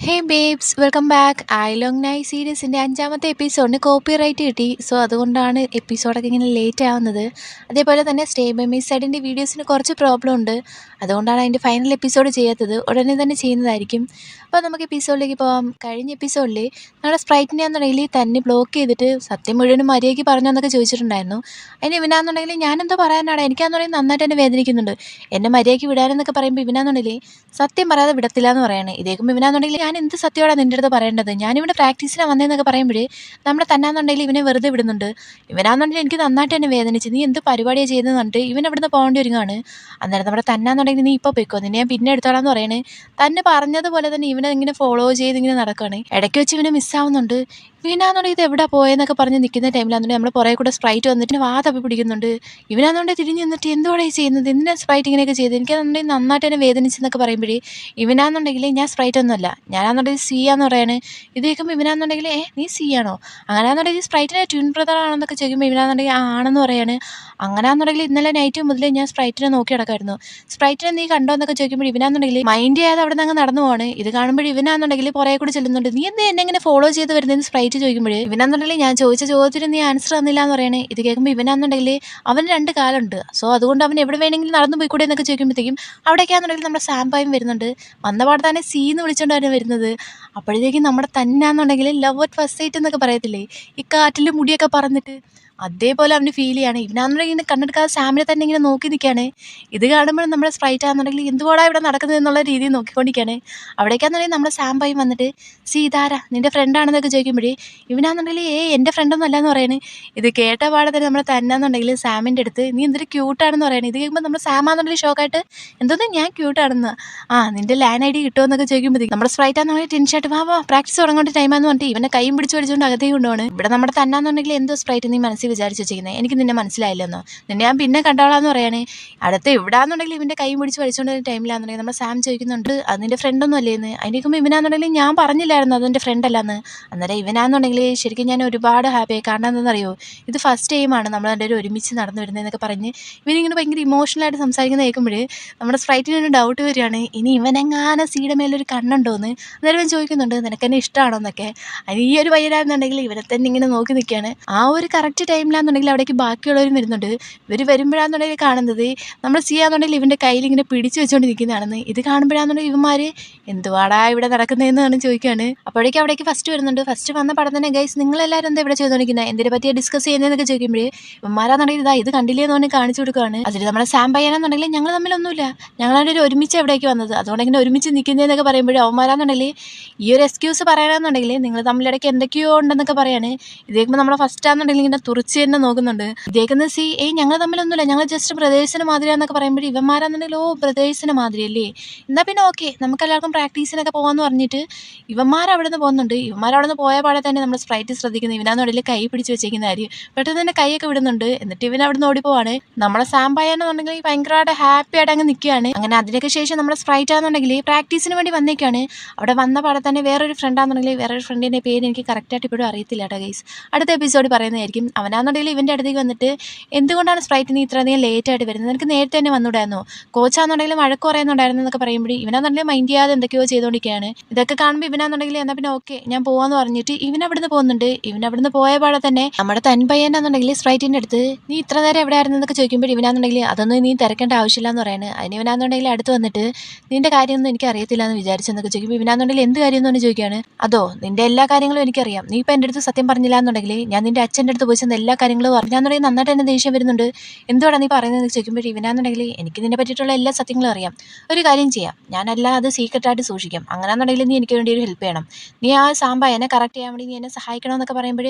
ഹേ babes, welcome back. ഐ ലോങ് നൈ സീരീസിൻ്റെ 5ാമത്തെ എപ്പിസോഡിന് കോപ്പിറൈറ്റ് കിട്ടി. സോ അതുകൊണ്ടാണ് എപ്പിസോഡൊക്കെ ഇങ്ങനെ ലേറ്റ് ആവുന്നത്. അതേപോലെ തന്നെ സ്റ്റേ ബൈ മൈ സൈഡിൻ്റെ വീഡിയോസിന് കുറച്ച് പ്രോബ്ലം ഉണ്ട്. അതുകൊണ്ടാണ് അതിൻ്റെ ഫൈനൽ എപ്പിസോഡ് ചെയ്യാത്തത്. ഉടനെ തന്നെ ചെയ്യുന്നതായിരിക്കും. അപ്പോൾ നമുക്ക് എപ്പിസോഡിലേക്ക് പോകാം. കഴിഞ്ഞ എപ്പിസോഡിൽ നമ്മുടെ സ്പ്രൈറ്റിനെ ആണെന്നുണ്ടെങ്കിൽ തന്നെ ബ്ലോക്ക് ചെയ്തിട്ട് സത്യം മുഴുവനും മര്യാദയ്ക്ക് പറഞ്ഞു എന്നൊക്കെ ചോദിച്ചിട്ടുണ്ടായിരുന്നു. അതിന് ഇവനാണെന്നുണ്ടെങ്കിൽ ഞാനെന്തോ പറയാനാണ്, എനിക്കാണെന്നുണ്ടെങ്കിൽ നന്നായിട്ട് തന്നെ വേദനിക്കുന്നുണ്ട്. എന്നെ മര്യാദയ്ക്ക് വിടാനെന്നൊക്കെ പറയുമ്പോൾ ഇവനാണെന്നുണ്ടെങ്കിൽ സത്യം പറയാതെ വിടത്തില്ല എന്ന് പറയാണ്. ഇതേക്കും ഇവനാണെന്നുണ്ടെങ്കിൽ ഞാൻ എന്ത് സത്യമാണ് നിൻ്റെ അടുത്ത് പറയേണ്ടത്, ഞാനിവിടെ പ്രാക്ടീസിനാണ് വന്നതെന്നൊക്കെ പറയുമ്പോഴേ നമ്മളെ തന്നാന്നുണ്ടെങ്കിൽ ഇവനെ വെറുതെ വിടുന്നുണ്ട്. ഇവനാണെന്നുണ്ടെങ്കിൽ എനിക്ക് നന്നായിട്ട് തന്നെ വേദനിച്ച്, നീ എന്ത് പരിപാടിയാണ് ചെയ്തതെന്ന് പറഞ്ഞിട്ട് ഇവൻ അവിടുന്ന് പോകേണ്ടി ഒരുങ്ങാണ്. അന്നേരം നമ്മുടെ തന്നാന്നുണ്ടെങ്കിൽ നീ ഇപ്പോൾ പോയിക്കോ, നിന്നെ ഞാൻ പിന്നെ എടുത്തോളാം എന്ന് പറയണേ. തന്നെ പറഞ്ഞതുപോലെ തന്നെ ഇവനെ ഇങ്ങനെ ഫോളോ ചെയ്ത് ഇങ്ങനെ നടക്കുകയാണ്. ഇടയ്ക്ക് വെച്ച് ഇവനെ മിസ്സാവുന്നുണ്ട്. ഇവനാണെന്നുണ്ടെങ്കിൽ ഇത് എവിടെ പോയെന്നൊക്കെ പറഞ്ഞ് നിൽക്കുന്ന ടൈമിലാണെന്നുണ്ടെങ്കിൽ നമ്മൾ പുറകെ കൂടെ സ്പ്രൈറ്റ് വന്നിട്ട് വാ തപ്പി പിടിക്കുന്നുണ്ട്. ഇവനാണെന്നുണ്ടെങ്കിൽ തിരിഞ്ഞ് നിന്നിട്ട് എന്തുവാണ് ഈ ചെയ്യുന്നത്, എന്തിനാ സ്പ്രൈറ്റ് ഇങ്ങനെയൊക്കെ ചെയ്ത്, എനിക്കാണെന്നുണ്ടെങ്കിൽ നന്നായിട്ട് തന്നെ വേദനിച്ചെന്നൊക്കെ പറയുമ്പോഴേ ഇവനാണെന്നുണ്ടെങ്കിൽ ഞാൻ സ്പ്രൈറ്റ് ഒന്നുമല്ല, ഞാനാണെന്നുണ്ടെങ്കിൽ സി ആന്ന് പറയാണ്. ഇത് കേൾക്കുമ്പോൾ ഇവനാണെന്നുണ്ടെങ്കിൽ നീ സി ആണോ, അങ്ങനെയാണെന്നുണ്ടെങ്കിൽ സ്പ്രൈറ്റിനെ ട്വിൻ ബ്രദർ ആണെന്നൊക്കെ ചോദിക്കുമ്പോൾ ഇവനാണെന്നുണ്ടെങ്കിൽ ആണെന്ന് പറയാണ്. അങ്ങനെയാണെന്നുണ്ടെങ്കിൽ ഇന്നലെ നൈറ്റ് മുതൽ ഞാൻ സ്പ്രൈറ്റിനെ നോക്കി നടക്കായിരുന്നു. സ്പ്രൈറ്റിനെ നീ കണ്ടോ എന്നൊക്കെ ചോദിക്കുമ്പോൾ ഇവനാണെന്നുണ്ടെങ്കിൽ മൈൻഡ് ചെയ്യാതെ അവിടെ നിന്ന് അങ്ങ് നടന്നു പോവാണ്. ഇത് കാണുമ്പോൾ ഇവനാണെന്നുണ്ടെങ്കിൽ പുറകെ കൂടി ചെല്ലുന്നുണ്ട്. നീ എന്ത് എന്നെ ഇങ്ങനെ ഫോളോ ചെയ്ത് വരുന്നതെന്ന് സ്പ്രൈറ്റ് ചോദിക്കുമ്പോൾ ഇവനാണെന്നുണ്ടെങ്കിൽ ഞാൻ ചോദിച്ച ചോദ്യത്തിന് നീ ആൻസർ തന്നില്ല എന്ന് പറയണേ. ഇത് കേൾക്കുമ്പോൾ ഇവനാണെന്നുണ്ടെങ്കിൽ അവന് 2 കാലുണ്ട്, സോ അതുകൊണ്ട് അവൻ എവിടെ വേണമെങ്കിലും നടന്നു പോയിക്കൂടെ എന്നൊക്കെ ചോദിക്കുമ്പോഴത്തേക്കും അവിടേക്കാണെന്നുണ്ടെങ്കിൽ നമ്മുടെ സാമ്പായും വരുന്നുണ്ട്. വന്ന പാടെ തന്നെ സീന്ന് വിളിച്ചുകൊണ്ടാണ് വരുന്നത്. അപ്പോഴത്തേക്കും നമ്മുടെ തന്നെയാണെന്നുണ്ടെങ്കിൽ ലവ് അറ്റ് ഫസ്റ്റ് സൈറ്റ് എന്നൊക്കെ പറയത്തില്ലേ, ഈ കാറ്റിൽ മുടിയൊക്കെ പറന്നിട്ട് അതേപോലെ അവന് ഫീൽ ചെയ്യാണ്. ഇവനാണെന്നുണ്ടെങ്കിൽ ഇങ്ങനെ കണ്ണെടുക്കാതെ സാമിനെ തന്നെ ഇങ്ങനെ നോക്കി നിൽക്കുകയാണ്. ഇത് കാണുമ്പോൾ നമ്മുടെ സ്പ്രൈറ്റ് ആണെന്നുണ്ടെങ്കിൽ എന്തുകൂടാ ഇവിടെ നടക്കുന്നത് എന്നുള്ള രീതിയിൽ നോക്കിക്കൊണ്ടിരിക്കുകയാണ്. അവിടേക്കാണെന്നുണ്ടെങ്കിൽ നമ്മുടെ സാമ്പായി വന്നിട്ട് ഇതാരാ നിൻ്റെ ഫ്രണ്ടാണെന്നൊക്കെ ചോദിക്കുമ്പോഴേ ഇവനാണെന്നുണ്ടെങ്കിൽ എൻ്റെ ഫ്രണ്ടൊന്നും അല്ലയെന്ന് പറയുന്നത്. ഇത് കേട്ട പാടെ തന്നെ നമ്മൾ തന്നെയാണെന്നുണ്ടെങ്കിൽ സാമിൻ്റെ അടുത്ത് നീ എന്തൊരു ക്യൂട്ടാണെന്ന് പറയുന്നത്. ഇത് കേൾക്കുമ്പോൾ നമ്മുടെ സാമാണെന്നുണ്ടെങ്കിൽ ഷോക്കായിട്ട് എന്തോന്ന് ഞാൻ ക്യൂട്ടാണെന്ന്, നിൻ്റെ ലാൻ ഐ ഡി കിട്ടുമെന്നൊക്കെ ചോദിക്കുമ്പോഴത്തേക്കും നമ്മുടെ സ്പ്രൈറ്റ് ആണെന്നുണ്ടെങ്കിൽ ടെൻഷനായിട്ട് വാ പ്രാക്ടീസ് തുടങ്ങേണ്ട ടൈമാന്ന് പറഞ്ഞിട്ട് ഇവനെ കൈയും പിടിച്ച് പഠിച്ചുകൊണ്ട് അകത്തേക്ക് കൊണ്ടുപോകണം. ഇവിടെ നമ്മുടെ തന്നാന്നുണ്ടെങ്കിൽ എന്തോ സ്പ്രൈറ്റ് നീ മനസ്സിൽ വിചാരിച്ചു വെച്ചിരിക്കുന്നത്, എനിക്ക് നിന്നെ മനസ്സിലായില്ലെന്നോ, നിന്നെ ഞാൻ പിന്നെ കണ്ടോളാന്ന് പറയണേ. അടുത്ത് ഇവിടാന്നുണ്ടെങ്കിൽ ഇവൻ്റെ കൈ പിടിച്ച് വലിച്ചുകൊണ്ട് ടൈമിലാണെന്നുണ്ടെങ്കിൽ നമ്മുടെ സാം ചോദിക്കുന്നുണ്ട് അത് നിൻ്റെ ഫ്രണ്ടൊന്നും അല്ലേന്ന്. അതിനേക്കുമ്പോൾ ഇവനാണെന്നുണ്ടെങ്കിൽ ഞാൻ പറഞ്ഞില്ലായിരുന്നു അതെൻ്റെ ഫ്രണ്ടല്ലാന്ന്. അന്നേരം ഇവനാണെന്നുണ്ടെങ്കിൽ ശരിക്കും ഞാൻ ഒരുപാട് ഹാപ്പിയായി. കാരണം എന്താണെന്നറിയോ, ഇത് ഫസ്റ്റ് ടൈമാണ് നമ്മൾ രണ്ടുപേരും ഒരുമിച്ച് നടന്നു വരുന്നതെന്നൊക്കെ പറഞ്ഞ് ഇവനിങ്ങനെ ഭയങ്കര ഇമോഷണലായിട്ട് സംസാരിക്കുന്ന കേൾക്കുമ്പോൾ നമ്മുടെ സ്പ്രൈറ്റിനൊരു ഡൗട്ട് വരികയാണ്, ഇനി ഇവനെങ്ങാനും സീയുടെ മേലൊരു കണ്ണുണ്ടോയെന്ന്. അന്നേരം ഇവൻ ചോദിക്കുന്നുണ്ട് നിനക്കെന്നെ ഇഷ്ടമാണോ എന്നൊക്കെ. അതിന് ഈ ഒരു പയ്യനാണെന്നുണ്ടെങ്കിൽ ഇവരെ തന്നെ ഇങ്ങനെ നോക്കി നിൽക്കുകയാണ്. ആ ഒരു കറക്റ്റ് ടൈമിലാണെന്നുണ്ടെങ്കിൽ അവിടേക്ക് ബാക്കിയുള്ളവരും വരുന്നുണ്ട്. ഇവർ വരുമ്പോഴാണെന്നുണ്ടെങ്കിൽ കാണുന്നത് നമ്മൾ ചെയ്യാന്നുണ്ടെങ്കിൽ ഇവൻ്റെ കയ്യിൽ ഇങ്ങനെ പിടിച്ചു വെച്ചുകൊണ്ടിരിക്കുന്നതാണെന്ന്. ഇത് കാണുമ്പോഴാണെന്നുണ്ടെങ്കിൽ ഇവന്മാർ എന്തുവാടാ ഇവിടെ നടക്കുന്നതെന്നാണ് ചോദിക്കുകയാണ്. അപ്പോഴേക്കും അവിടേക്ക് ഫസ്റ്റ് വരുന്നുണ്ട്. ഫസ്റ്റ് വന്ന പടം തന്നെ ഗൈസ് നിങ്ങളെല്ലാവരും എന്താ ഇവിടെ ചെയ്തുകൊണ്ടിരിക്കുന്നത്, എന്തിനെ പറ്റിയാണ് ഡിസ്കസ് ചെയ്യുന്നതെന്നൊക്കെ ചോദിക്കുമ്പോഴേ ഇവന്മാരാണെന്നുണ്ടെങ്കിൽ ഇത് കണ്ടില്ലേ എന്ന് പറഞ്ഞ് കാണിച്ചു കൊടുക്കുകയാണ്. അതിൽ നമ്മുടെ സാം പയ്യനാണെന്നുണ്ടെങ്കിൽ ഞങ്ങൾ തമ്മിലൊന്നുമില്ല, ഞങ്ങളൊരു ഒരുമിച്ച് എവിടേക്ക് വന്നത്, അതുകൊണ്ട് ഇങ്ങനെ ഒരുമിച്ച് നിൽക്കുന്നതെന്നൊക്കെ പറയുമ്പോഴേ അവന്മാരാണെന്നുണ്ടെങ്കിൽ ഈ ഒരു എക്സ്ക്യൂസ് പറയണമെന്നുണ്ടെങ്കിൽ നിങ്ങൾ തമ്മിലിടയ്ക്ക് എന്തൊക്കെയോ ഉണ്ടെന്നൊക്കെ പറയാണ്. ഇതേക്കുമ്പോൾ നമ്മളെ ഫസ്റ്റ് ആണെന്നുണ്ടെങ്കിൽ ഇങ്ങനെ തുറച്ച് തന്നെ നോക്കുന്നുണ്ട്. ഇതേക്കുന്ന ഞങ്ങൾ തമ്മിലൊന്നുമില്ല, ഞങ്ങൾ ജസ്റ്റ് ബ്രദേഴ്സിന് മാതിരിയാന്നൊക്കെ പറയുമ്പോൾ ഇവന്മാരാണെന്നുണ്ടെങ്കിൽ ബ്രദേഴ്സിന് മാതിരിയല്ലേ, എന്നാൽ പിന്നെ ഓക്കെ നമുക്ക് എല്ലാവർക്കും പ്രാക്ടീസിനൊക്കെ പോകാമെന്ന് പറഞ്ഞിട്ട് ഇവന്മാരവിടെ നിന്ന് പോകുന്നുണ്ട്. ഇവന്മാരവിടെ നിന്ന് പോയ പാടെ തന്നെ നമ്മൾ സ്പ്രൈറ്റ് ശ്രദ്ധിക്കുന്നത് ഇവനാണെന്നുണ്ടെങ്കിൽ കൈ പിടിച്ച് വെച്ചേക്കുന്ന കാര്യം പെട്ടെന്ന് തന്നെ കൈയൊക്കെ വിടുന്നുണ്ട്. എന്നിട്ട് ഇവൻ അവിടെ നിന്ന് ഓടിപ്പോവാണ്. നമ്മളെ സാമ്പായെന്നുണ്ടെങ്കിൽ ഭയങ്കരമായിട്ട് ഹാപ്പി ആയിട്ട് അങ്ങ് നിൽക്കുകയാണ്. അങ്ങനെ അതിനൊക്കെ ശേഷം നമ്മുടെ സ്പ്രൈറ്റ് ആണെന്നുണ്ടെങ്കിൽ പ്രാക്ടീസിന് വേണ്ടി വന്നേക്കാണ്. അവിടെ വന്ന പാടെ തന്നെ വേറൊരു ഫ്രണ്ടാണെന്നുണ്ടെങ്കിൽ വേറൊരു ഫ്രണ്ടിൻ്റെ പേര് എനിക്ക് കറക്റ്റായിട്ട് ഇപ്പോഴും അറിയത്തില്ല കേട്ടോ ഗൈസ്, അടുത്ത എപ്പിസോഡ് പറയുന്നതായിരിക്കും. അവനാണെന്നുണ്ടെങ്കിൽ ഇവൻ്റെ അടുത്തേക്ക് വന്നിട്ട് എന്തുകൊണ്ടാണ് സ്പ്രൈറ്റ് നീ ഇത്രയധികം ലേറ്റായിട്ട് വരുന്നത്, നിനക്ക് നേരത്തെ തന്നെ വന്നുകൂടായിരുന്നോ, കോച്ചാണെന്നുണ്ടെങ്കിൽ വഴക്ക് പറയുന്നുണ്ടായിരുന്നു എന്നൊക്കെ പറയുമ്പോൾ ഇവനാണെന്നുണ്ടെങ്കിൽ മൈൻഡ് ചെയ്യാതെ എന്തൊക്കെയോ ചെയ്തുകൊണ്ടിരിക്കുകയാണ്. ഇതൊക്കെ കാണുമ്പോൾ ഇവനാണെന്നുണ്ടെങ്കിൽ എന്നാൽ പിന്നെ ഓക്കെ ഞാൻ പോകാമെന്ന് പറഞ്ഞിട്ട് ഇവൻ അവിടുന്ന് പോകുന്നുണ്ട്. ഇവൻ അവിടുന്ന് പോയ പാടെ തന്നെ നമ്മുടെ തൻപയ്യനാണെന്നുണ്ടെങ്കിൽ സ്പ്രൈറ്റിൻ്റെ അടുത്ത് നീ ഇത്ര നേരം എവിടെ ആയിരുന്നു എന്നൊക്കെ ചോദിക്കുമ്പോൾ ഇവനാണെന്നുണ്ടെങ്കിൽ അതൊന്നും നീ തിരക്കേണ്ട ആവശ്യമില്ല എന്ന് പറയുന്നത്. അതിന് ഇവനാണെന്നുണ്ടെങ്കിൽ അടുത്ത് വന്നിട്ട് നിന്റെ കാര്യമൊന്നും എനിക്ക് അറിയത്തില്ല എന്ന് വിചാരിച്ചെന്നൊക്കെ ചോദിക്കുമ്പോൾ ഇവനാണെന്നുണ്ടെങ്കിൽ എന്ത് കാര്യം എന്ന് ചോദിക്കുകയാണ്. അതോ നിന്റെ എല്ലാ കാര്യങ്ങളും എനിക്കറിയാം, നീ ഇപ്പം എൻ്റെ അടുത്ത് സത്യം പറഞ്ഞില്ല എന്നുണ്ടെങ്കിൽ ഞാൻ നിന്റെ അച്ഛൻ്റെ അടുത്ത് പോയി ചെന്ന് എല്ലാ കാര്യങ്ങളും പറഞ്ഞാന്നുണ്ടെങ്കിൽ നന്നായിട്ട് തന്നെ ദേഷ്യം വരുന്നുണ്ട്, എന്തുവാണ് നീ പറയുന്നതെന്ന് ചോദിക്കുമ്പോൾ ഇവനാണെന്നുണ്ടെങ്കിൽ എനിക്ക് നിന്നെ പറ്റിയിട്ടുള്ള എല്ലാ സത്യങ്ങളും അറിയാം, ഒരു കാര്യം ചെയ്യാം ഞാനെല്ലാം അത് സീക്രട്ടായിട്ട് സൂക്ഷിക്കാം, അങ്ങനെയാണെന്നുണ്ടെങ്കിൽ നീ എനിക്ക് വേണ്ടി ഒരു ഹെൽപ്പ് ചെയ്യണം, നീ ആ സാമ്പായനെ കറക്റ്റ് ചെയ്യാൻ വേണ്ടി നീ എന്നെ സഹായിക്കണമെന്നൊക്കെ പറയുമ്പോൾ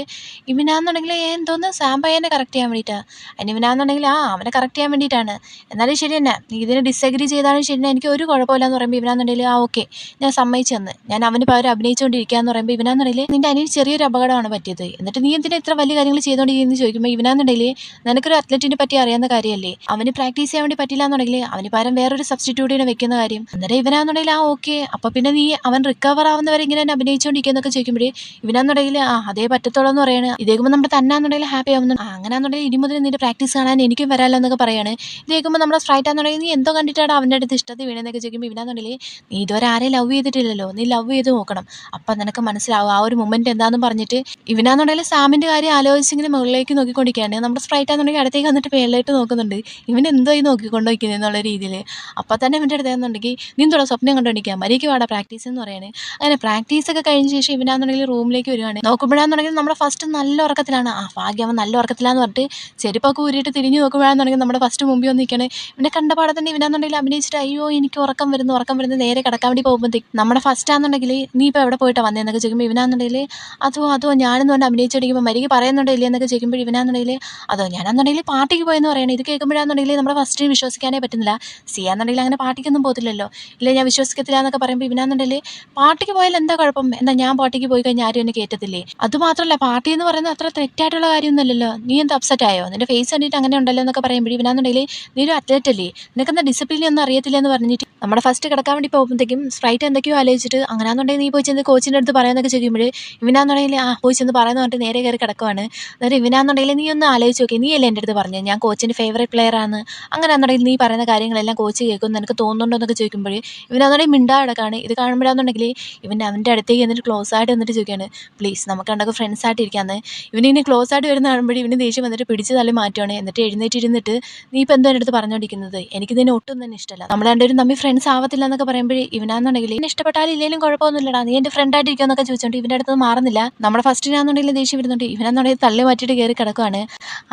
ഇവനാണെന്നുണ്ടെങ്കിൽ എന്തോന്ന് സാമ്പായനെ കറക്റ്റ് ചെയ്യാൻ വേണ്ടിയിട്ടാണ്, അതിന് ഇവനാണെന്നുണ്ടെങ്കിൽ അവനെ കറക്റ്റ് ചെയ്യാൻ വേണ്ടിയിട്ടാണ്, എന്നാലും ശരി തന്നെ നീ ഇതിനെ ഡിസഗ്രി ചെയ്താലും ശരി തന്നെ എനിക്ക് ഒരു കുഴപ്പമില്ല എന്ന് പറയുമ്പോൾ ഇവനാണെന്നുണ്ടെങ്കിൽ ഓക്കെ ഞാൻ സമ്മതിച്ചു തന്ന് ഞാൻ അവന് പകരം അഭിനയിച്ചുകൊണ്ടിരിക്കുക എന്ന് പറയുമ്പോൾ ഇവനാണെന്നുണ്ടെങ്കിൽ നിൻ്റെ അനിയന് ചെറിയൊരു അപകടമാണ് പറ്റിയത്, എന്നിട്ട് നീ എന്തിനാ ഇത്ര വലിയ കാര്യങ്ങൾ ചെയ്തുകൊണ്ടിരിക്കുന്നത് ചെയ്യുമെന്ന് ചോദിക്കുമ്പോൾ ഇവനാന്നുണ്ടെങ്കിൽ നിനക്കൊരു അത്ലറ്റിനെ പറ്റി അറിയാവുന്ന കാര്യമല്ലേ, അവന് പ്രാക്ടീസ് ചെയ്യാൻ വേണ്ടി പറ്റില്ല എന്നുണ്ടെങ്കിൽ അവന് പകരം വേറൊരു സബ്സ്റ്റിറ്റ്യൂട്ടിനെ വെക്കുന്ന കാര്യം. അന്നേരം ഇവനാന്നുണ്ടെങ്കിൽ ഓക്കെ, അപ്പോൾ പിന്നെ നീ അവൻ റിക്കവർ ആവുന്നവരെ ഇങ്ങനെ തന്നെ അഭിനയിച്ചുകൊണ്ടിരിക്കുന്നൊക്കെ ചോദിക്കുമ്പോൾ ഇവനാന്നുണ്ടെങ്കിൽ അതേ പറ്റത്തോളം എന്ന് പറയാണ്. ഇത് കേൾക്കുമ്പോൾ നമ്മുടെ തന്നാന്നുണ്ടെങ്കിൽ ഹാപ്പി ആവുന്നു. അങ്ങനെയാണെന്നുണ്ടെങ്കിൽ ഇനി മുതൽ നിന്റെ പ്രാക്ടീസ് കാണാൻ എനിക്കും വരാമല്ലോ എന്നൊക്കെ പറയാണ്. ഇത് കേൾക്കുമ്പോൾ നമ്മുടെ സ്ട്രൈറ്റ് ആണെന്നുണ്ടെങ്കിൽ നീ എന്തോ കണ്ടിട്ടാണ് അവൻ്റെ അടുത്ത് ഇഷ്ടത്തിൽ വീണെന്നൊക്കെ ചോദിക്കുമ്പോൾ ഇവനാന്നുണ്ടെങ്കിൽ നീ ഇതുവരെ ആരെയും ലവ് ചെയ്തിട്ടില്ലല്ലോ, നീ ലവ് ചെയ്ത് നോക്കണം, അപ്പം നിനക്ക് മനസ്സിലാവും ആ ഒരു മൊമെന്റ് എന്താണെന്ന് പറഞ്ഞിട്ട് ഇവനാന്നുണ്ടെങ്കിൽ സാമിൻ്റെ കാര്യം ആലോചിച്ചിങ്ങനെ മുകളിലേക്ക് നോക്കിക്കൊണ്ടിരിക്കുകയാണ്. നമ്മുടെ സ്പ്രൈറ്റ് ആണെന്നുണ്ടെങ്കിൽ അടുത്തേക്ക് വന്നിട്ട് മേളിലേക്ക് നോക്കുന്നുണ്ട്, ഇവൻ എന്തോ ഈ നോക്കിക്കൊണ്ടിരിക്കുന്നത് എന്നുള്ള രീതിയിൽ. അപ്പം തന്നെ ഇവൻ്റെ അടുത്താണെന്നുണ്ടെങ്കിൽ നീ എന്തോടാ സ്വപ്നം കണ്ടുകൊണ്ടിരിക്കുക, മര്യാദയ്ക്ക് വാടാ പ്രാക്ടീസ് എന്ന് പറയാണ്. അങ്ങനെ പ്രാക്ടീസൊക്കെ കഴിഞ്ഞ ശേഷം ഇവനാന്നുണ്ടെങ്കിൽ റൂമിലേക്ക് വരുവാണ്. നോക്കുമ്പോഴാണെന്നുണ്ടെങ്കിൽ നമ്മുടെ ഫസ്റ്റ് നല്ല ഉറക്കത്തിലാണ്. ഭാഗ്യം അവൻ നല്ല ഉറക്കത്തിലാന്ന് പറഞ്ഞിട്ട് ചെരുപ്പൊക്കെ ഊരിയിട്ട് തിരിഞ്ഞ് നോക്കുമ്പോഴാണെന്നുണ്ടെങ്കിൽ നമ്മുടെ ഫസ്റ്റ് മുമ്പിൽ വന്നിരിക്കുകയാണ്. ഇവനെ കണ്ട പാടെ തന്നെ ഇവനാന്നുണ്ടെങ്കിൽ അഭിനയിച്ചിട്ട് അയ്യോ എനിക്ക് ഉറക്കം വരുന്നു നേരെ കിടക്കാൻ വേണ്ടി പോകുമ്പോഴത്തേക്ക് നമ്മുടെ ഫസ്റ്റ് ആണെന്നുണ്ടെങ്കിൽ നീ ഇപ്പോൾ എവിടെ പോയിട്ടാണ് വന്നതെന്നൊക്കെ ചോദിക്കുമ്പോൾ ഇവനാന്നുണ്ടെങ്കിൽ അതോ ഞാനെന്ന് പറഞ്ഞ് അഭിനയിച്ചടിക്കുമ്പോൾ മരിക്ക് പറയുന്നുണ്ടോ ഇല്ല എന്നൊക്കെ ചോദിക്കുമ്പോൾ ഇവനാന്നുണ്ടെങ്കിൽ അതോ ഞാനാന്നുണ്ടെങ്കിൽ പാർട്ടിക്ക് പോയെന്ന് പറയുന്നത്. ഇത് കേൾക്കുമ്പോഴാണെന്നുണ്ടെങ്കിൽ നമ്മുടെ ഫസ്റ്റിന് വിശ്വസിക്കാനേ പറ്റുന്നില്ല. സിയാന്നുണ്ടെങ്കിൽ അങ്ങനെ പാർട്ടിക്കൊന്നും പോകത്തില്ലല്ലോ, ഇല്ല ഞാൻ വിശ്വസിക്കത്തില്ല എന്നൊക്കെ പറയുമ്പോൾ ഇവനാന്നുണ്ടെങ്കിൽ പാർട്ടിക്ക് പോയാൽ എന്താ കുഴപ്പം, എന്താ ഞാൻ പാർട്ടിക്ക് പോയി കഴിഞ്ഞാൽ ആരും എന്നെ കയറ്റത്തില്ലേ, അതുമാത്രമല്ല പാർട്ടി എന്ന് പറയുന്നത് അത്ര തെറ്റായിട്ടുള്ള കാര്യമൊന്നുമല്ലല്ലോ, നീ എന്താ അപ്സെറ്റ് ആയോ, നിന്റെ ഫേസ് കണ്ടിട്ട് അങ്ങനെ ഉണ്ടല്ലോ എന്നൊക്കെ പറയുമ്പോൾ ഇവനാന്നുണ്ടെങ്കിൽ നീ ഒരു അത്ലറ്റ് അല്ലേ, നിനക്കെന്താ ഡിസിപ്ലിൻ ഒന്നും അറിയത്തില്ല എന്ന് പറഞ്ഞിട്ട് നമ്മുടെ ഫസ്റ്റ് കിടക്കാൻ വേണ്ടി പോകുമ്പോഴത്തേക്കും സ്പ്രൈറ്റ് എന്തൊക്കെയോ ആലോചിച്ചിട്ട് അങ്ങനെയാണെന്നുണ്ടെങ്കിൽ നീ പോയി ചെന്ന് കോച്ചിൻ്റെ അടുത്ത് പറയാമെന്നൊക്കെ ചോദിക്കുമ്പോൾ ഇവനാന്നുണ്ടെങ്കിൽ പോയി ചെന്ന് പറയുന്നത് പറഞ്ഞിട്ട് നേരെ കയറി കിടക്കുവാണ്. അന്നേരം ഇവനാന്നുണ്ടെങ്കിൽ നീ ഒന്ന് ആലോചിച്ച് നോക്കി, നീ അല്ലേ എൻ്റെ അടുത്ത് പറഞ്ഞത് ഞാൻ കോച്ചിൻ്റെ ഫേവറേറ്റ് പ്ലെയർ ആണ്, അങ്ങനെയാണെന്നുണ്ടെങ്കിൽ നീ പറയുന്ന കാര്യങ്ങളെല്ലാം കോച്ച് കേൾക്കും നിനക്ക് തോന്നുന്നുണ്ടോ എന്നൊക്കെ ചോദിക്കുമ്പോൾ ഇവനാന്നുണ്ടെങ്കിൽ മിണ്ടാ കിടക്കാണ്. ഇത് കാണുമ്പോഴാണെന്നുണ്ടെങ്കിൽ അവൻ്റെ അടുത്തേക്ക് എന്നിട്ട് ക്ലോസ് ആയിട്ട് എന്നിട്ട് ചോദിക്കുകയാണ്, പ്ലീസ് നമുക്ക് രണ്ടൊക്കെ ഫ്രണ്ട്സ് ആയിട്ട് ഇരിക്കാമെന്ന്. ഇവനിങ്ങനെ ക്ലോസ് ആയിട്ട് വരുന്ന കാണുമ്പോൾ ഇവന് ദേഷ്യം വന്നിട്ട് പിടിച്ച് തള്ളി മാറ്റുവാണ്. എന്നിട്ട് എഴുന്നേറ്റിരുന്നിട്ട് നീ ഇപ്പം എന്തോ എൻ്റെ അടുത്ത് പറഞ്ഞുകൊണ്ടിരിക്കുന്നത്, എനിക്ക് ഇതിനെ ഒട്ടും തന്നെ ഇഷ്ടമല്ല, നമ്മൾ രണ്ടുപേരും തമ്മിൽ ഫ്രണ്ട്സ് ആവത്തില്ല എന്നൊക്കെ പറയുമ്പോൾ ഇവനാന്നുണ്ടെങ്കിൽ എന്നെ ഇഷ്ടപ്പെട്ടാലും ഇല്ലെങ്കിലും കുഴപ്പമൊന്നുമില്ലടാ, നീ എൻ്റെ ഫ്രണ്ട് ആയിട്ട് ഇരിക്കുമെന്നൊക്കെ ചോദിച്ചോണ്ട് ഇവൻ്റെ അടുത്ത് മാറുന്നില്ല. നമ്മുടെ ഫസ്റ്റിനാന്നുണ്ടെങ്കിൽ ദേഷ്യം വരുന്നുണ്ട്, ഇവനാന്നുണ്ടെങ്കിൽ തള്ളി മാറ്റിയിട്ട് കയറി കിടക്കുവാണ്.